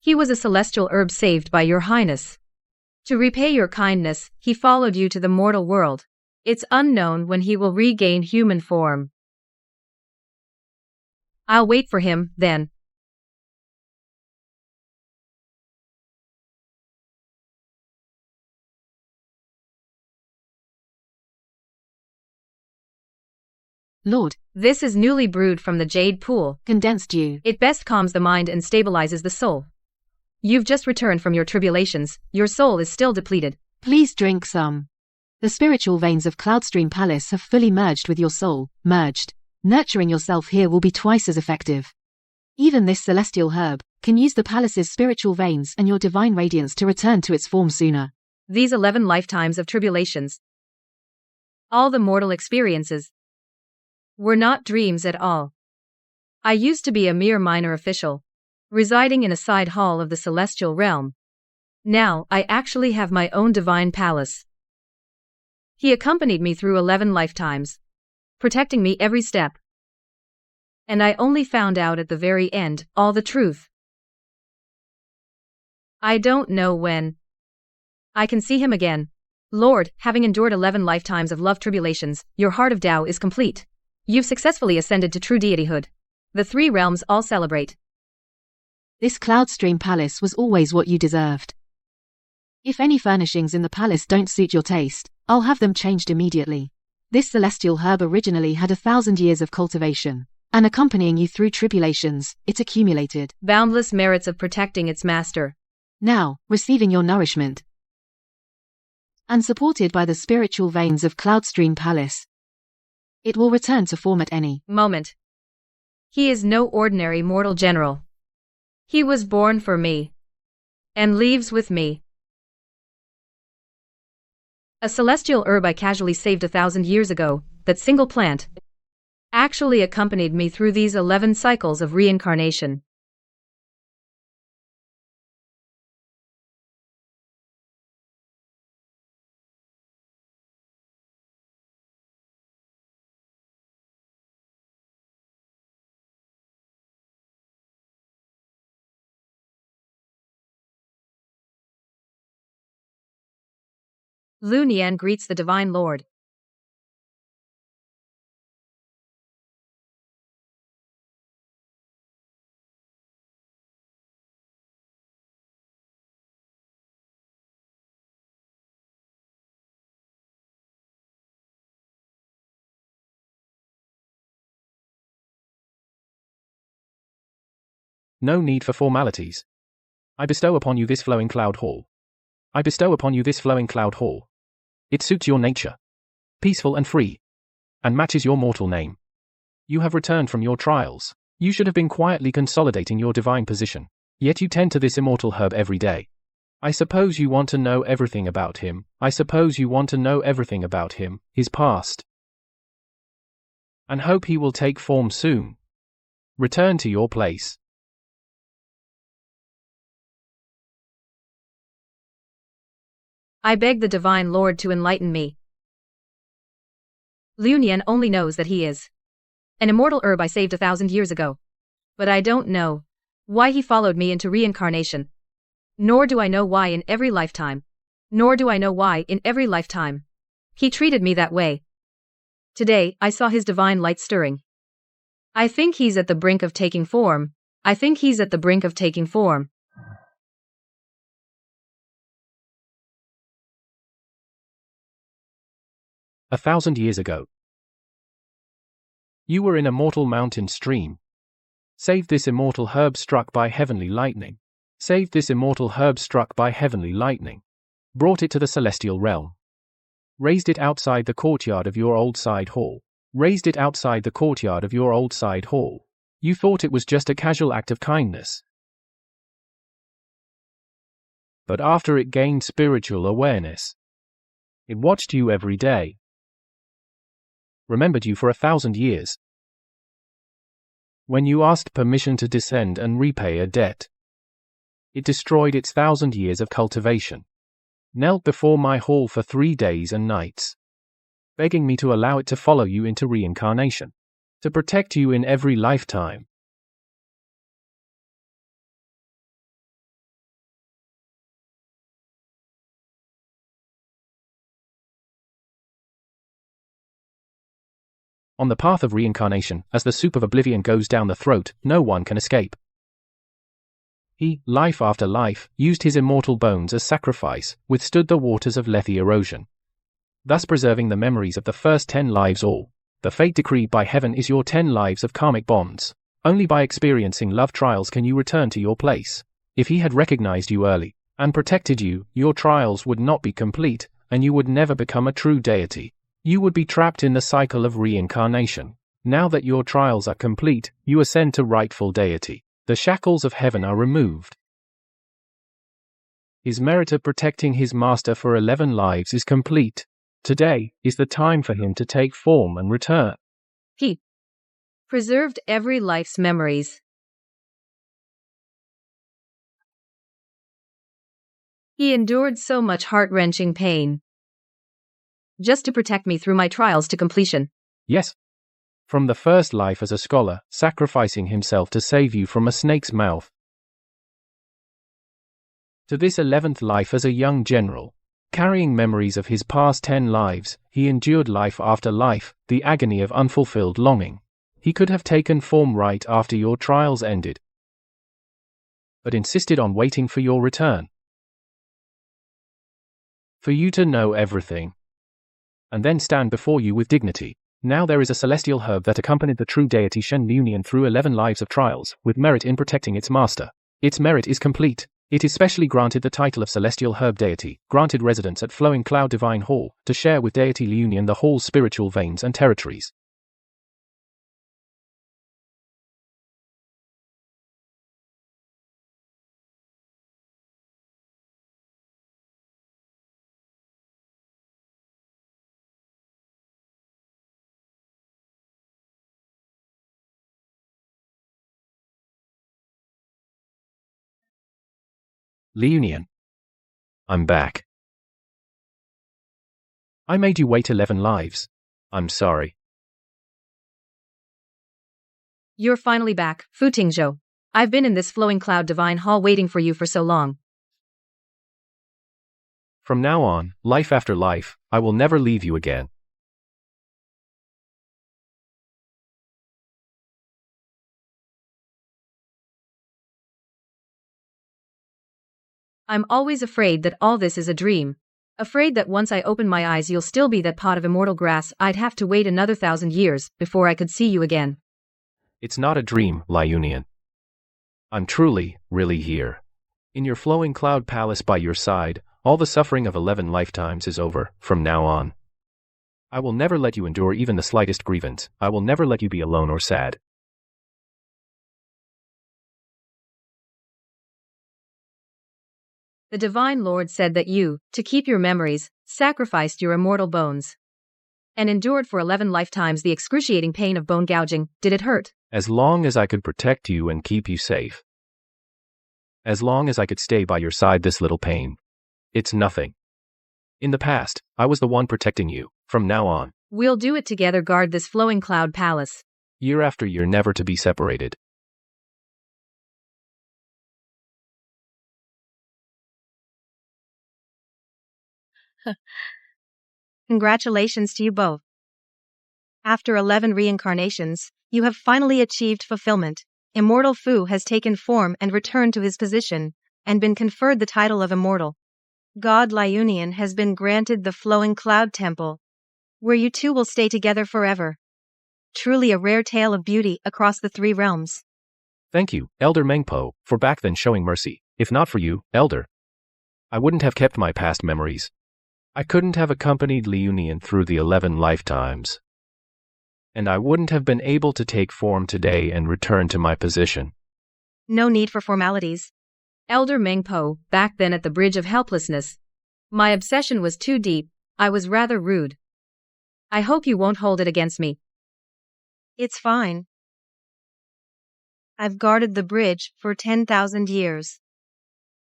He was a celestial herb saved by Your Highness. To repay your kindness, he followed you to the mortal world. It's unknown when he will regain human form. I'll wait for him, then. Lord, this is newly brewed from the jade pool. Condensed dew. It best calms the mind and stabilizes the soul. You've just returned from your tribulations, your soul is still depleted. Please drink some. The spiritual veins of Cloudstream Palace have fully merged with your soul, merged. Nurturing yourself here will be twice as effective. Even this celestial herb can use the palace's spiritual veins and your divine radiance to return to its form sooner. These 11 lifetimes of tribulations, all the mortal experiences, were not dreams at all. I used to be a mere minor official, residing in a side hall of the celestial realm. Now, I actually have my own divine palace. He accompanied me through 11 lifetimes, protecting me every step. And I only found out at the very end all the truth. I don't know when I can see him again. Lord, having endured 11 lifetimes of love tribulations, your heart of Tao is complete. You've successfully ascended to true deityhood. The 3 realms all celebrate. This Cloudstream Palace was always what you deserved. If any furnishings in the palace don't suit your taste, I'll have them changed immediately. This celestial herb originally had 1,000 years of cultivation, and accompanying you through tribulations, it accumulated boundless merits of protecting its master. Now, receiving your nourishment, and supported by the spiritual veins of Cloudstream Palace, it will return to form at any moment. He is no ordinary mortal general. He was born for me, and leaves with me. A celestial herb I casually saved 1,000 years ago, that single plant, actually accompanied me through these 11 cycles of reincarnation. Lu Nian greets the Divine Lord. No need for formalities. I bestow upon you this flowing cloud hall. I bestow upon you this flowing cloud hall. It suits your nature, peaceful and free, and matches your mortal name. You have returned from your trials. You should have been quietly consolidating your divine position, yet you tend to this immortal herb every day. I suppose you want to know everything about him. I suppose you want to know everything about him, his past, and hope he will take form soon. Return to your place. I beg the Divine Lord to enlighten me. Lu Nian only knows that he is an immortal herb I saved 1,000 years ago. But I don't know why he followed me into reincarnation. Nor do I know why in every lifetime. He treated me that way. Today, I saw his divine light stirring. I think he's at the brink of taking form. 1,000 years ago. You were in a mortal mountain stream. Saved this immortal herb struck by heavenly lightning. Brought it to the celestial realm. Raised it outside the courtyard of your old side hall. You thought it was just a casual act of kindness. But after it gained spiritual awareness, it watched you every day. Remembered you for 1,000 years. When you asked permission to descend and repay a debt, It destroyed its 1,000 years of cultivation. Knelt before my hall for 3 days and nights, begging me to allow it to follow you into reincarnation, to protect you in every lifetime. On the path of reincarnation, as the soup of oblivion goes down the throat, no one can escape. He, life after life, used his immortal bones as sacrifice, withstood the waters of lethe erosion, thus preserving the memories of the first 10 lives all. The fate decreed by heaven is your 10 lives of karmic bonds. Only by experiencing love trials can you return to your place. If he had recognized you early, and protected you, your trials would not be complete, and you would never become a true deity. You would be trapped in the cycle of reincarnation. Now that your trials are complete, you ascend to rightful deity. The shackles of heaven are removed. His merit of protecting his master for 11 lives is complete. Today is the time for him to take form and return. He preserved every life's memories. He endured so much heart-wrenching pain, just to protect me through my trials to completion. Yes. From the first life as a scholar, sacrificing himself to save you from a snake's mouth, to this 11th life as a young general, carrying memories of his past 10 lives, he endured life after life, the agony of unfulfilled longing. He could have taken form right after your trials ended, but insisted on waiting for your return, for you to know everything, and then stand before you with dignity. Now there is a celestial herb that accompanied the true deity Shen Liunian through 11 lives of trials, with merit in protecting its master. Its merit is complete. It is specially granted the title of celestial herb deity, granted residence at Flowing Cloud Divine Hall, to share with deity Liunian the hall's spiritual veins and territories. Liunian, I'm back. I made you wait 11 lives. I'm sorry. You're finally back, Fu Tingzhou. I've been in this Flowing Cloud Divine Hall waiting for you for so long. From now on, life after life, I will never leave you again. I'm always afraid that all this is a dream. Afraid that once I open my eyes you'll still be that pot of immortal grass. I'd have to wait another 1,000 years before I could see you again. It's not a dream, Liunian. I'm truly, really here. In your flowing cloud palace by your side, all the suffering of 11 lifetimes is over, from now on. I will never let you endure even the slightest grievance. I will never let you be alone or sad. The Divine Lord said that you, to keep your memories, sacrificed your immortal bones, and endured for 11 lifetimes the excruciating pain of bone gouging. Did it hurt? As long as I could protect you and keep you safe. As long as I could stay by your side, this little pain. It's nothing. In the past, I was the one protecting you. From now on, we'll do it together. Guard this flowing cloud palace. Year after year, never to be separated. Congratulations to you both. After 11 reincarnations, you have finally achieved fulfillment. Immortal Fu has taken form and returned to his position, and been conferred the title of Immortal. God Liunian has been granted the Flowing Cloud Temple, where you two will stay together forever. Truly a rare tale of beauty across the 3 realms. Thank you, Elder Mengpo, for back then showing mercy. If not for you, Elder, I wouldn't have kept my past memories. I couldn't have accompanied Liunian through the 11 lifetimes. And I wouldn't have been able to take form today and return to my position. No need for formalities. Elder Mengpo, back then at the Bridge of Helplessness, my obsession was too deep. I was rather rude. I hope you won't hold it against me. It's fine. I've guarded the bridge for 10,000 years.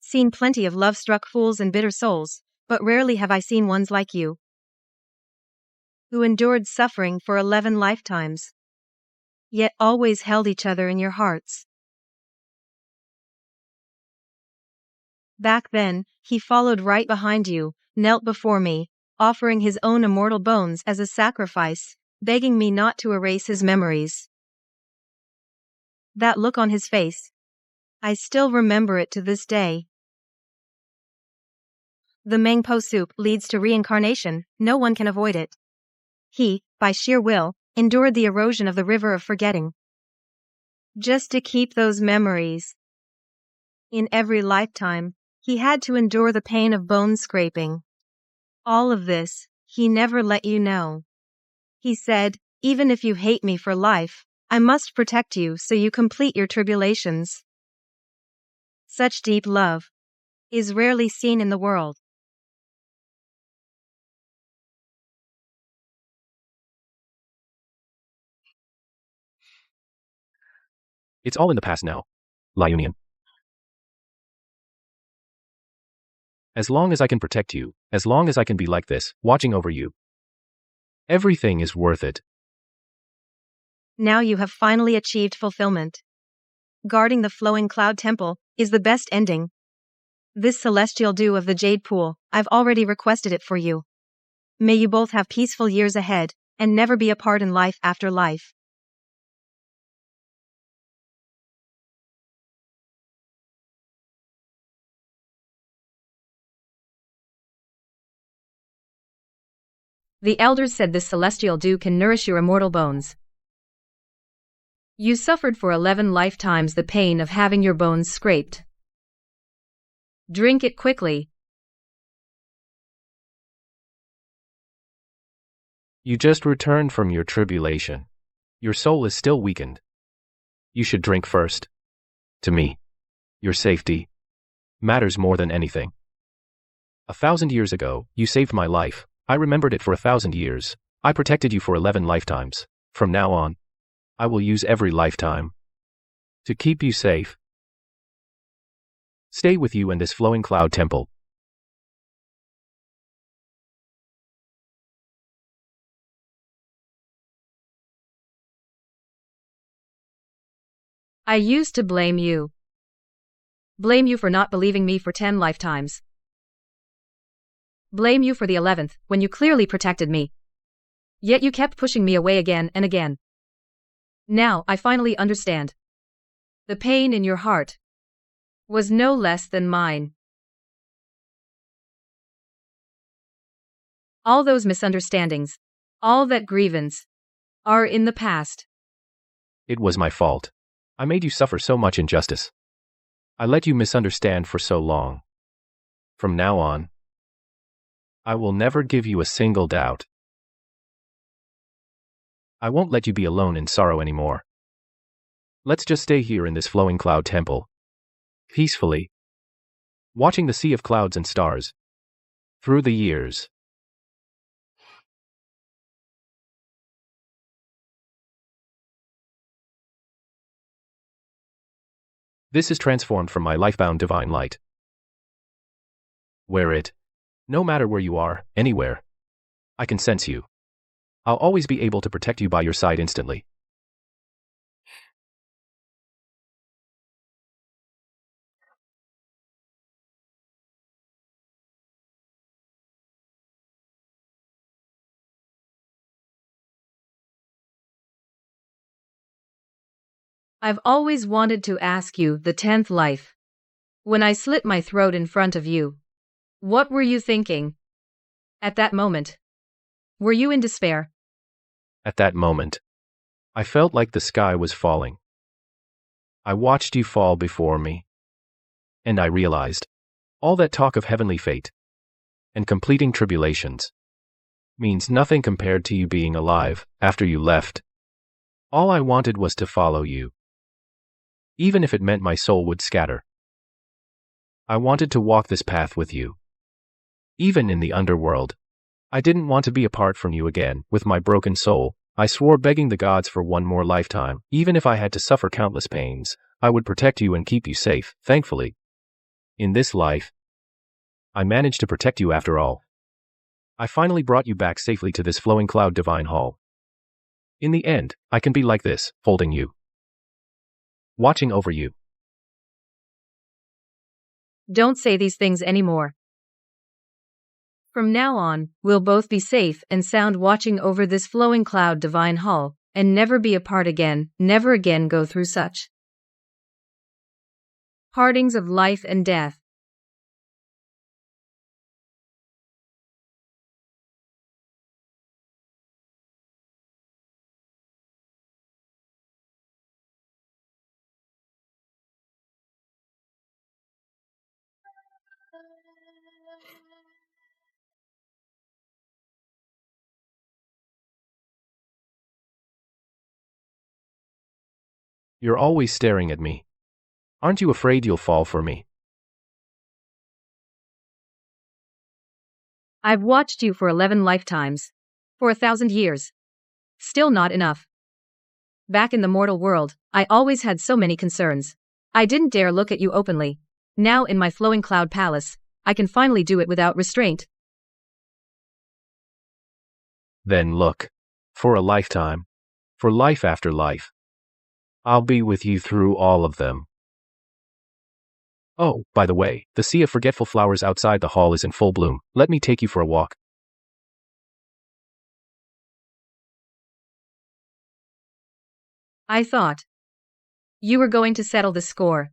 seen plenty of love-struck fools and bitter souls, but rarely have I seen ones like you, who endured suffering for 11 lifetimes, yet always held each other in your hearts. Back then, he followed right behind you, knelt before me, offering his own immortal bones as a sacrifice, begging me not to erase his memories. That look on his face. I still remember it to this day. The Mangpo soup leads to reincarnation, no one can avoid it. He, by sheer will, endured the erosion of the river of forgetting, just to keep those memories. In every lifetime, he had to endure the pain of bone scraping. All of this, he never let you know. He said, even if you hate me for life, I must protect you so you complete your tribulations. Such deep love is rarely seen in the world. It's all in the past now, Liunian. As long as I can protect you, as long as I can be like this, watching over you, everything is worth it. Now you have finally achieved fulfillment. Guarding the flowing cloud temple is the best ending. This celestial dew of the Jade Pool, I've already requested it for you. May you both have peaceful years ahead, and never be apart in life after life. The elders said this celestial dew can nourish your immortal bones. You suffered for 11 lifetimes the pain of having your bones scraped. Drink it quickly. You just returned from your tribulation. Your soul is still weakened. You should drink first. To me, your safety matters more than anything. 1,000 years ago, you saved my life. I remembered it for 1,000 years. I protected you for 11 lifetimes. From now on, I will use every lifetime to keep you safe. Stay with you in this flowing cloud temple. I used to blame you. Blame you for not believing me for 10 lifetimes. Blame you for the 11th, when you clearly protected me. Yet you kept pushing me away again and again. Now I finally understand. The pain in your heart was no less than mine. All those misunderstandings, all that grievance, are in the past. It was my fault. I made you suffer so much injustice. I let you misunderstand for so long. From now on, I will never give you a single doubt. I won't let you be alone in sorrow anymore. Let's just stay here in this flowing cloud temple, peacefully, watching the sea of clouds and stars through the years. This is transformed from my life-bound divine light. Wear it. No matter where you are, anywhere. I can sense you. I'll always be able to protect you by your side instantly. I've always wanted to ask you the 10th life. When I slit my throat in front of you, what were you thinking? At that moment, were you in despair? At that moment, I felt like the sky was falling. I watched you fall before me, and I realized all that talk of heavenly fate and completing tribulations means nothing compared to you being alive after you left. All I wanted was to follow you, even if it meant my soul would scatter. I wanted to walk this path with you, even in the underworld. I didn't want to be apart from you again. With my broken soul, I swore, begging the gods for one more lifetime. Even if I had to suffer countless pains, I would protect you and keep you safe. Thankfully, In this life, I managed to protect you after all. I finally brought you back safely to this flowing cloud divine hall. In the end, I can be like this, holding you, watching over you. Don't say these things anymore. From now on, we'll both be safe and sound watching over this flowing cloud divine hall, and never be apart again, never again go through such partings of life and death. You're always staring at me. Aren't you afraid you'll fall for me? I've watched you for 11 lifetimes. For 1,000 years. Still not enough. Back in the mortal world, I always had so many concerns. I didn't dare look at you openly. Now in my flowing cloud palace, I can finally do it without restraint. Then look. For a lifetime. For life after life. I'll be with you through all of them. Oh, by the way, the sea of forgetful flowers outside the hall is in full bloom. Let me take you for a walk. I thought you were going to settle the score.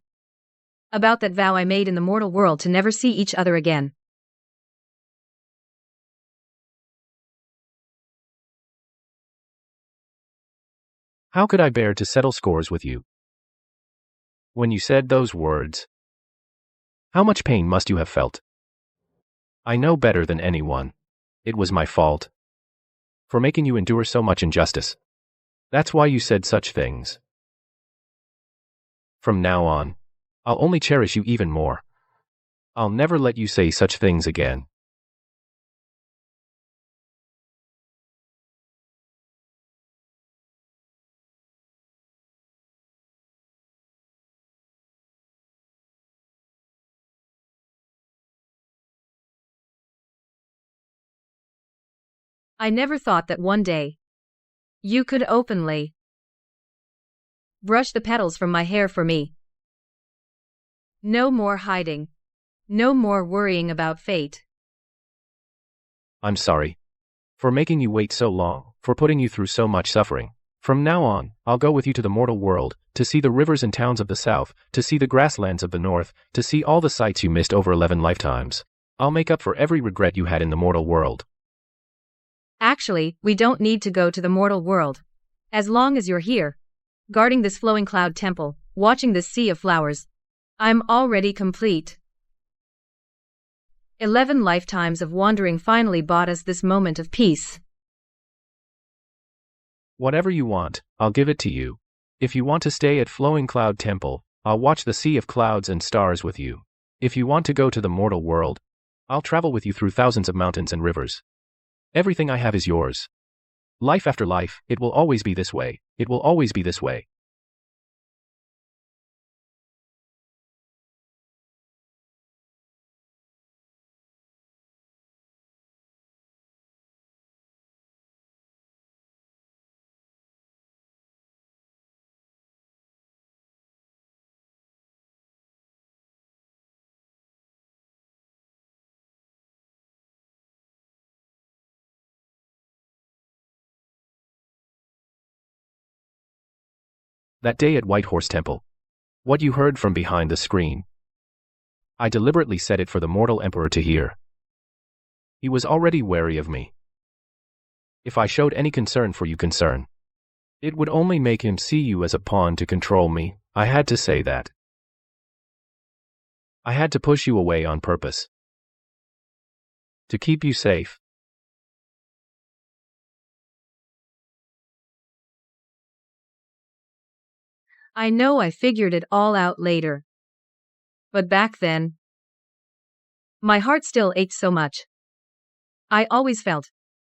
About that vow I made in the mortal world to never see each other again. How could I bear to settle scores with you? When you said those words, how much pain must you have felt? I know better than anyone. It was my fault. For making you endure so much injustice. That's why you said such things. From now on, I'll only cherish you even more. I'll never let you say such things again. I never thought that one day you could openly brush the petals from my hair for me. No more hiding. No more worrying about fate. I'm sorry. For making you wait so long, for putting you through so much suffering. From now on, I'll go with you to the mortal world, to see the rivers and towns of the south, to see the grasslands of the north, to see all the sights you missed over 11 lifetimes. I'll make up for every regret you had in the mortal world. Actually, we don't need to go to the mortal world. As long as you're here, guarding this flowing cloud temple, watching this sea of flowers, I'm already complete. 11 lifetimes of wandering finally bought us this moment of peace. Whatever you want, I'll give it to you. If you want to stay at Flowing Cloud Temple, I'll watch the sea of clouds and stars with you. If you want to go to the mortal world, I'll travel with you through thousands of mountains and rivers. Everything I have is yours. Life after life, it will always be this way. It will always be this way. That day at White Horse Temple. What you heard from behind the screen. I deliberately said it for the mortal emperor to hear. He was already wary of me. If I showed any concern for you, it would only make him see you as a pawn to control me. I had to say that. I had to push you away on purpose. To keep you safe. I know I figured it all out later. But back then, my heart still ached so much. I always felt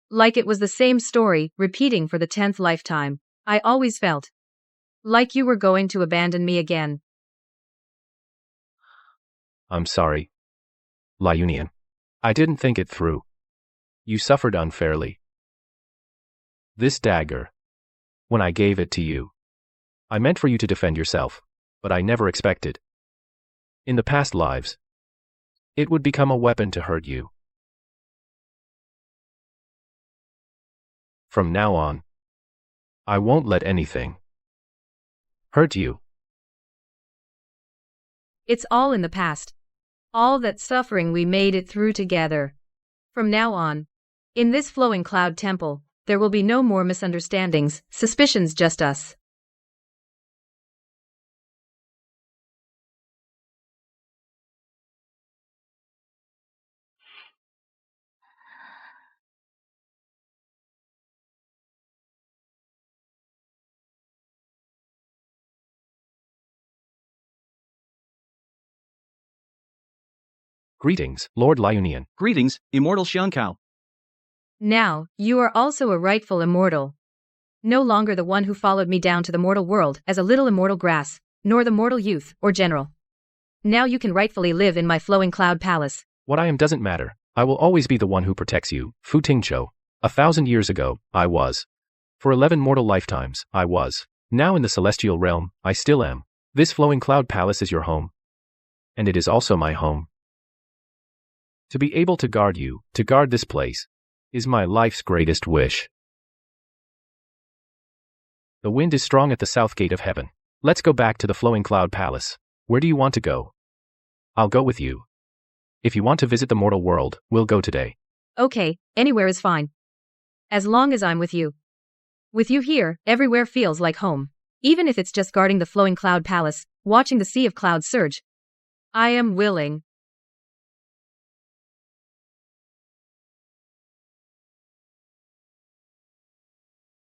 like it was the same story, repeating for the 10th lifetime. I always felt like you were going to abandon me again. I'm sorry. Liunian. I didn't think it through. You suffered unfairly. This dagger. When I gave it to you, I meant for you to defend yourself, but I never expected. In the past lives, it would become a weapon to hurt you. From now on, I won't let anything hurt you. It's all in the past. All that suffering we made it through together. From now on, in this flowing cloud temple, there will be no more misunderstandings, suspicions, just us. Greetings, Lord Liunian. Greetings, immortal Xiangkao. Now, you are also a rightful immortal. No longer the one who followed me down to the mortal world as a little immortal grass, nor the mortal youth or general. Now you can rightfully live in my flowing cloud palace. What I am doesn't matter. I will always be the one who protects you, Fu Tingqiu. 1,000 years ago, I was. For 11 mortal lifetimes, I was. Now in the celestial realm, I still am. This flowing cloud palace is your home. And it is also my home. To be able to guard you, to guard this place, is my life's greatest wish. The wind is strong at the south gate of heaven. Let's go back to the flowing cloud palace. Where do you want to go? I'll go with you. If you want to visit the mortal world, we'll go today. Okay, anywhere is fine. As long as I'm with you. With you here, everywhere feels like home. Even if it's just guarding the flowing cloud palace, watching the sea of clouds surge. I am willing.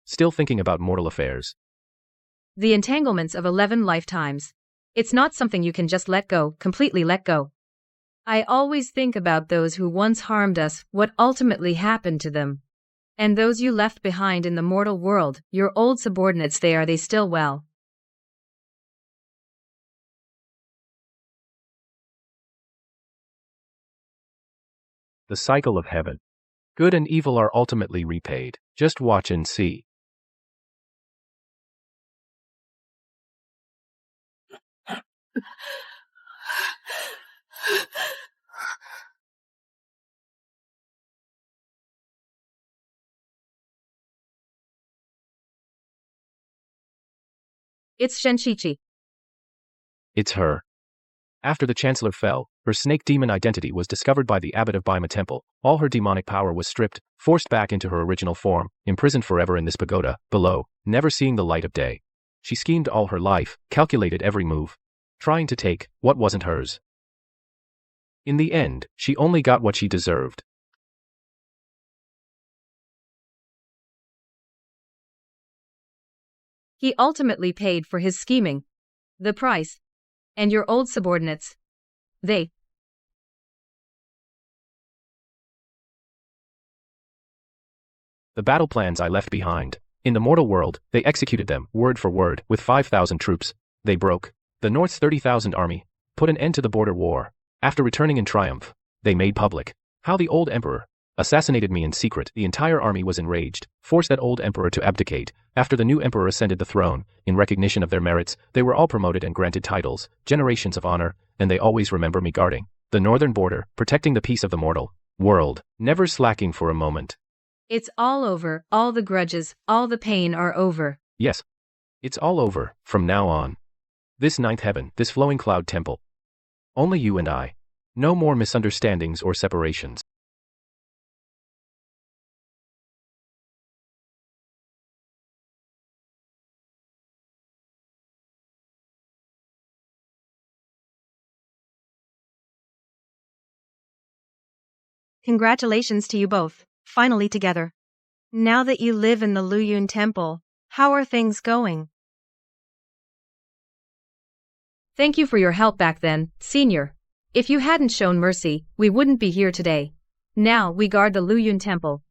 Still thinking about mortal affairs. The entanglements of 11 lifetimes. It's not something you can just let go, completely let go. I always think about those who once harmed us, what ultimately happened to them. And those you left behind in the mortal world, your old subordinates, are they still well? The cycle of heaven. Good and evil are ultimately repaid. Just watch and see. It's Shenqiqi. It's her. After the Chancellor fell, her snake demon identity was discovered by the abbot of Baima Temple. All her demonic power was stripped, forced back into her original form, imprisoned forever in this pagoda, below, never seeing the light of day. She schemed all her life, calculated every move, trying to take what wasn't hers. In the end, she only got what she deserved. He ultimately paid for his scheming. The price. And your old subordinates. They. The battle plans I left behind. In the mortal world, they executed them, word for word, with 5,000 troops. They broke the North's 30,000 army, put an end to the border war. After returning in triumph, they made public how the old emperor assassinated me in secret. The entire army was enraged, forced that old emperor to abdicate. After the new emperor ascended the throne, in recognition of their merits, they were all promoted and granted titles, generations of honor, and they always remember me guarding the northern border, protecting the peace of the mortal world, never slacking for a moment. It's all over, all the grudges, all the pain are over. Yes. It's all over, from now on. This ninth heaven, this flowing cloud temple. Only you and I. No more misunderstandings or separations. Congratulations to you both, finally together. Now that you live in the Luyun Temple, how are things going? Thank you for your help back then, Senior. If you hadn't shown mercy, we wouldn't be here today. Now we guard the Luyun Temple.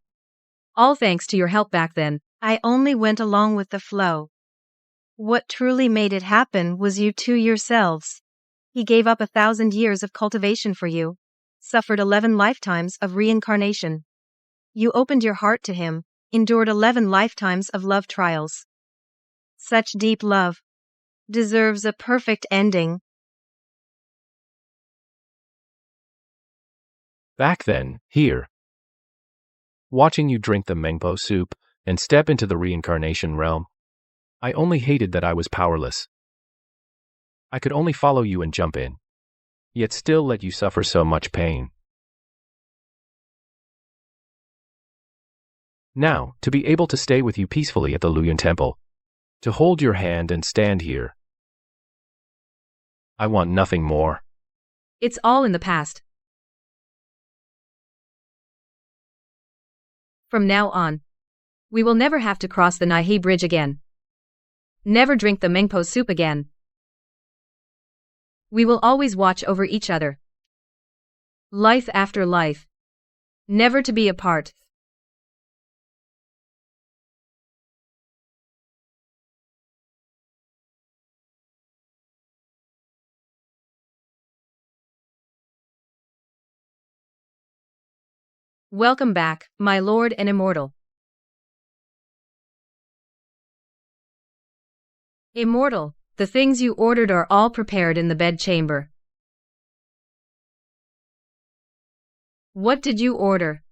All thanks to your help back then. I only went along with the flow. What truly made it happen was you two yourselves. He gave up 1,000 years of cultivation for you, suffered 11 lifetimes of reincarnation. You opened your heart to him, endured 11 lifetimes of love trials. Such deep love deserves a perfect ending. Back then, here, watching you drink the mango soup and step into the reincarnation realm, I only hated that I was powerless. I could only follow you and jump in, yet still let you suffer so much pain. Now, to be able to stay with you peacefully at the Luyan Temple, to hold your hand and stand here, I want nothing more. It's all in the past. From now on, we will never have to cross the Nahi Bridge again. Never drink the Mengpo soup again. We will always watch over each other. Life after life. Never to be apart. Welcome back, my lord and immortal. Immortal, the things you ordered are all prepared in the bedchamber. What did you order?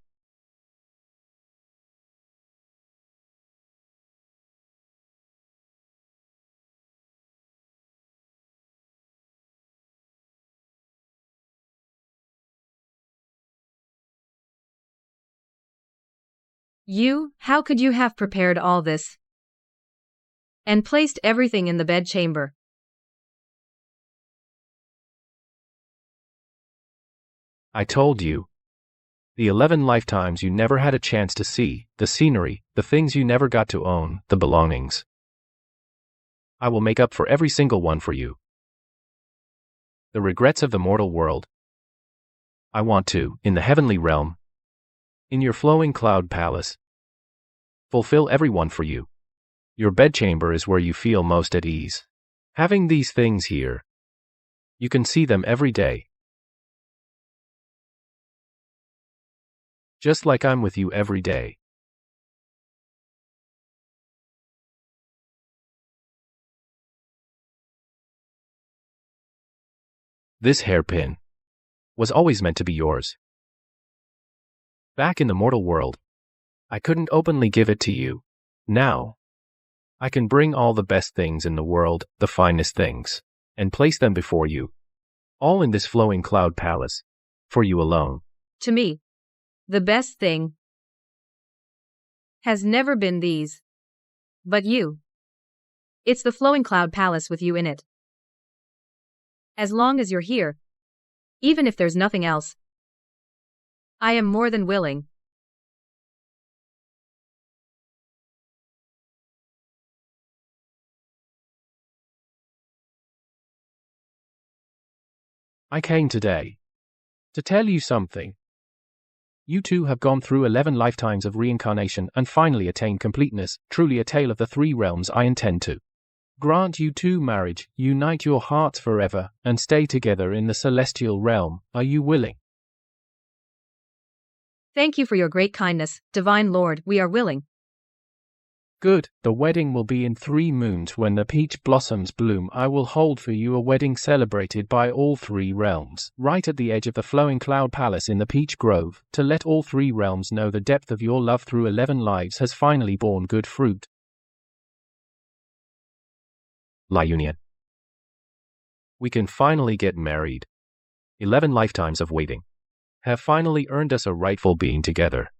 How could you have prepared all this? And placed everything in the bedchamber? I told you. The 11 lifetimes you never had a chance to see, the scenery, the things you never got to own, the belongings. I will make up for every single one for you. The regrets of the mortal world. I want to, in the heavenly realm, in your flowing cloud palace, fulfill every one for you. Your bedchamber is where you feel most at ease. Having these things here, you can see them every day. Just like I'm with you every day. This hairpin was always meant to be yours. Back in the mortal world, I couldn't openly give it to you. Now, I can bring all the best things in the world, the finest things, and place them before you, all in this flowing cloud palace, for you alone. To me, the best thing has never been these, but you. It's the flowing cloud palace with you in it. As long as you're here, even if there's nothing else, I am more than willing. I came today to tell you something. You two have gone through 11 lifetimes of reincarnation and finally attained completeness, truly a tale of the three realms. I intend to grant you two marriage, unite your hearts forever, and stay together in the celestial realm. Are you willing? Thank you for your great kindness, Divine Lord, we are willing. Good. The wedding will be in 3 moons when the peach blossoms bloom. I will hold for you a wedding celebrated by all 3 realms, right at the edge of the flowing cloud palace in the peach grove, to let all 3 realms know the depth of your love through 11 lives has finally borne good fruit. Liunian. We can finally get married. 11 lifetimes of waiting have finally earned us a rightful being together.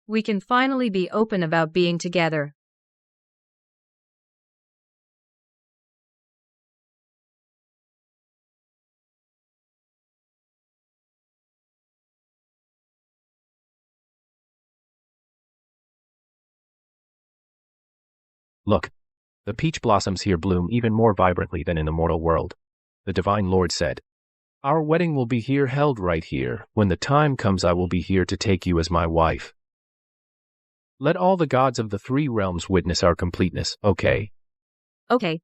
We can finally be open about being together. Look, the peach blossoms here bloom even more vibrantly than in the mortal world. The Divine Lord said, "Our wedding will be here, held right here. When the time comes, I will be here to take you as my wife. Let all the gods of the 3 realms witness our completeness, okay?" Okay.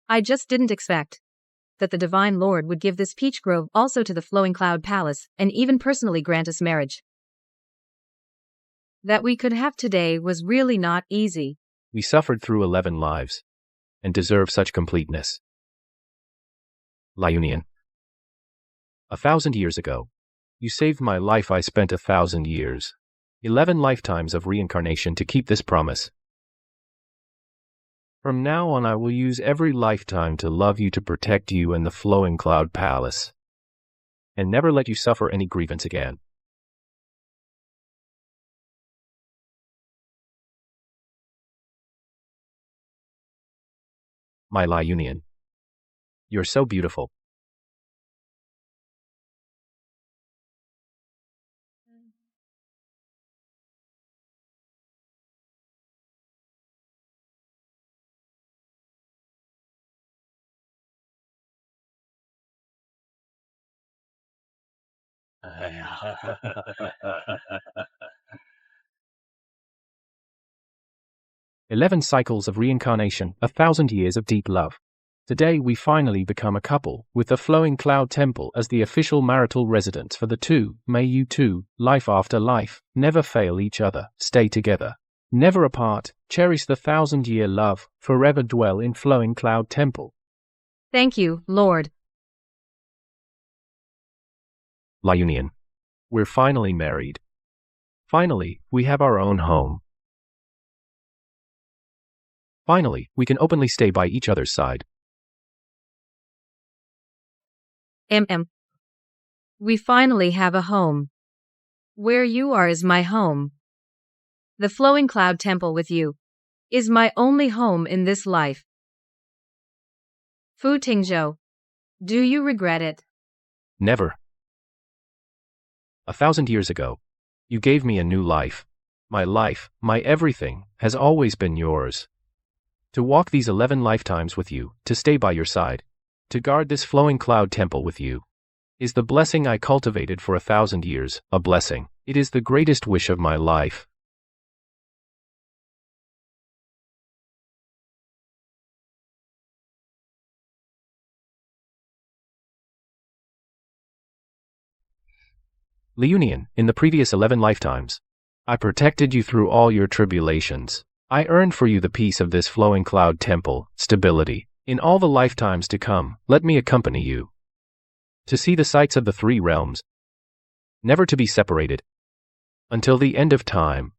I just didn't expect that the Divine Lord would give this peach grove also to the Flowing Cloud Palace and even personally grant us marriage. That we could have today was really not easy. We suffered through 11 lives and deserve such completeness. Liunian. 1,000 years ago, you saved my life. I spent 1,000 years, 11 lifetimes of reincarnation to keep this promise. From now on, I will use every lifetime to love you, to protect you and the Flowing Cloud Palace, and never let you suffer any grievance again. My Liunian. You're so beautiful. "11 cycles of reincarnation, 1,000 years of deep love. Today we finally become a couple, with the Flowing Cloud Temple as the official marital residence for the two. May you two, life after life, never fail each other, stay together, never apart, cherish the 1,000-year love, forever dwell in Flowing Cloud Temple." Thank you, Lord. Liunian. We're finally married. Finally, we have our own home. Finally, we can openly stay by each other's side. We finally have a home. Where you are is my home. The Flowing Cloud Temple with you is my only home in this life. Fu Tingzhou, do you regret it? Never. 1,000 years ago, you gave me a new life. My everything, has always been yours. To walk these 11 lifetimes with you, to stay by your side, to guard this Flowing Cloud Temple with you, is the blessing I cultivated for 1,000 years, a blessing. It is the greatest wish of my life. Liunian, in the previous 11 lifetimes, I protected you through all your tribulations. I earned for you the peace of this Flowing Cloud Temple, stability. In all the lifetimes to come, let me accompany you to see the sights of the three realms, never to be separated until the end of time.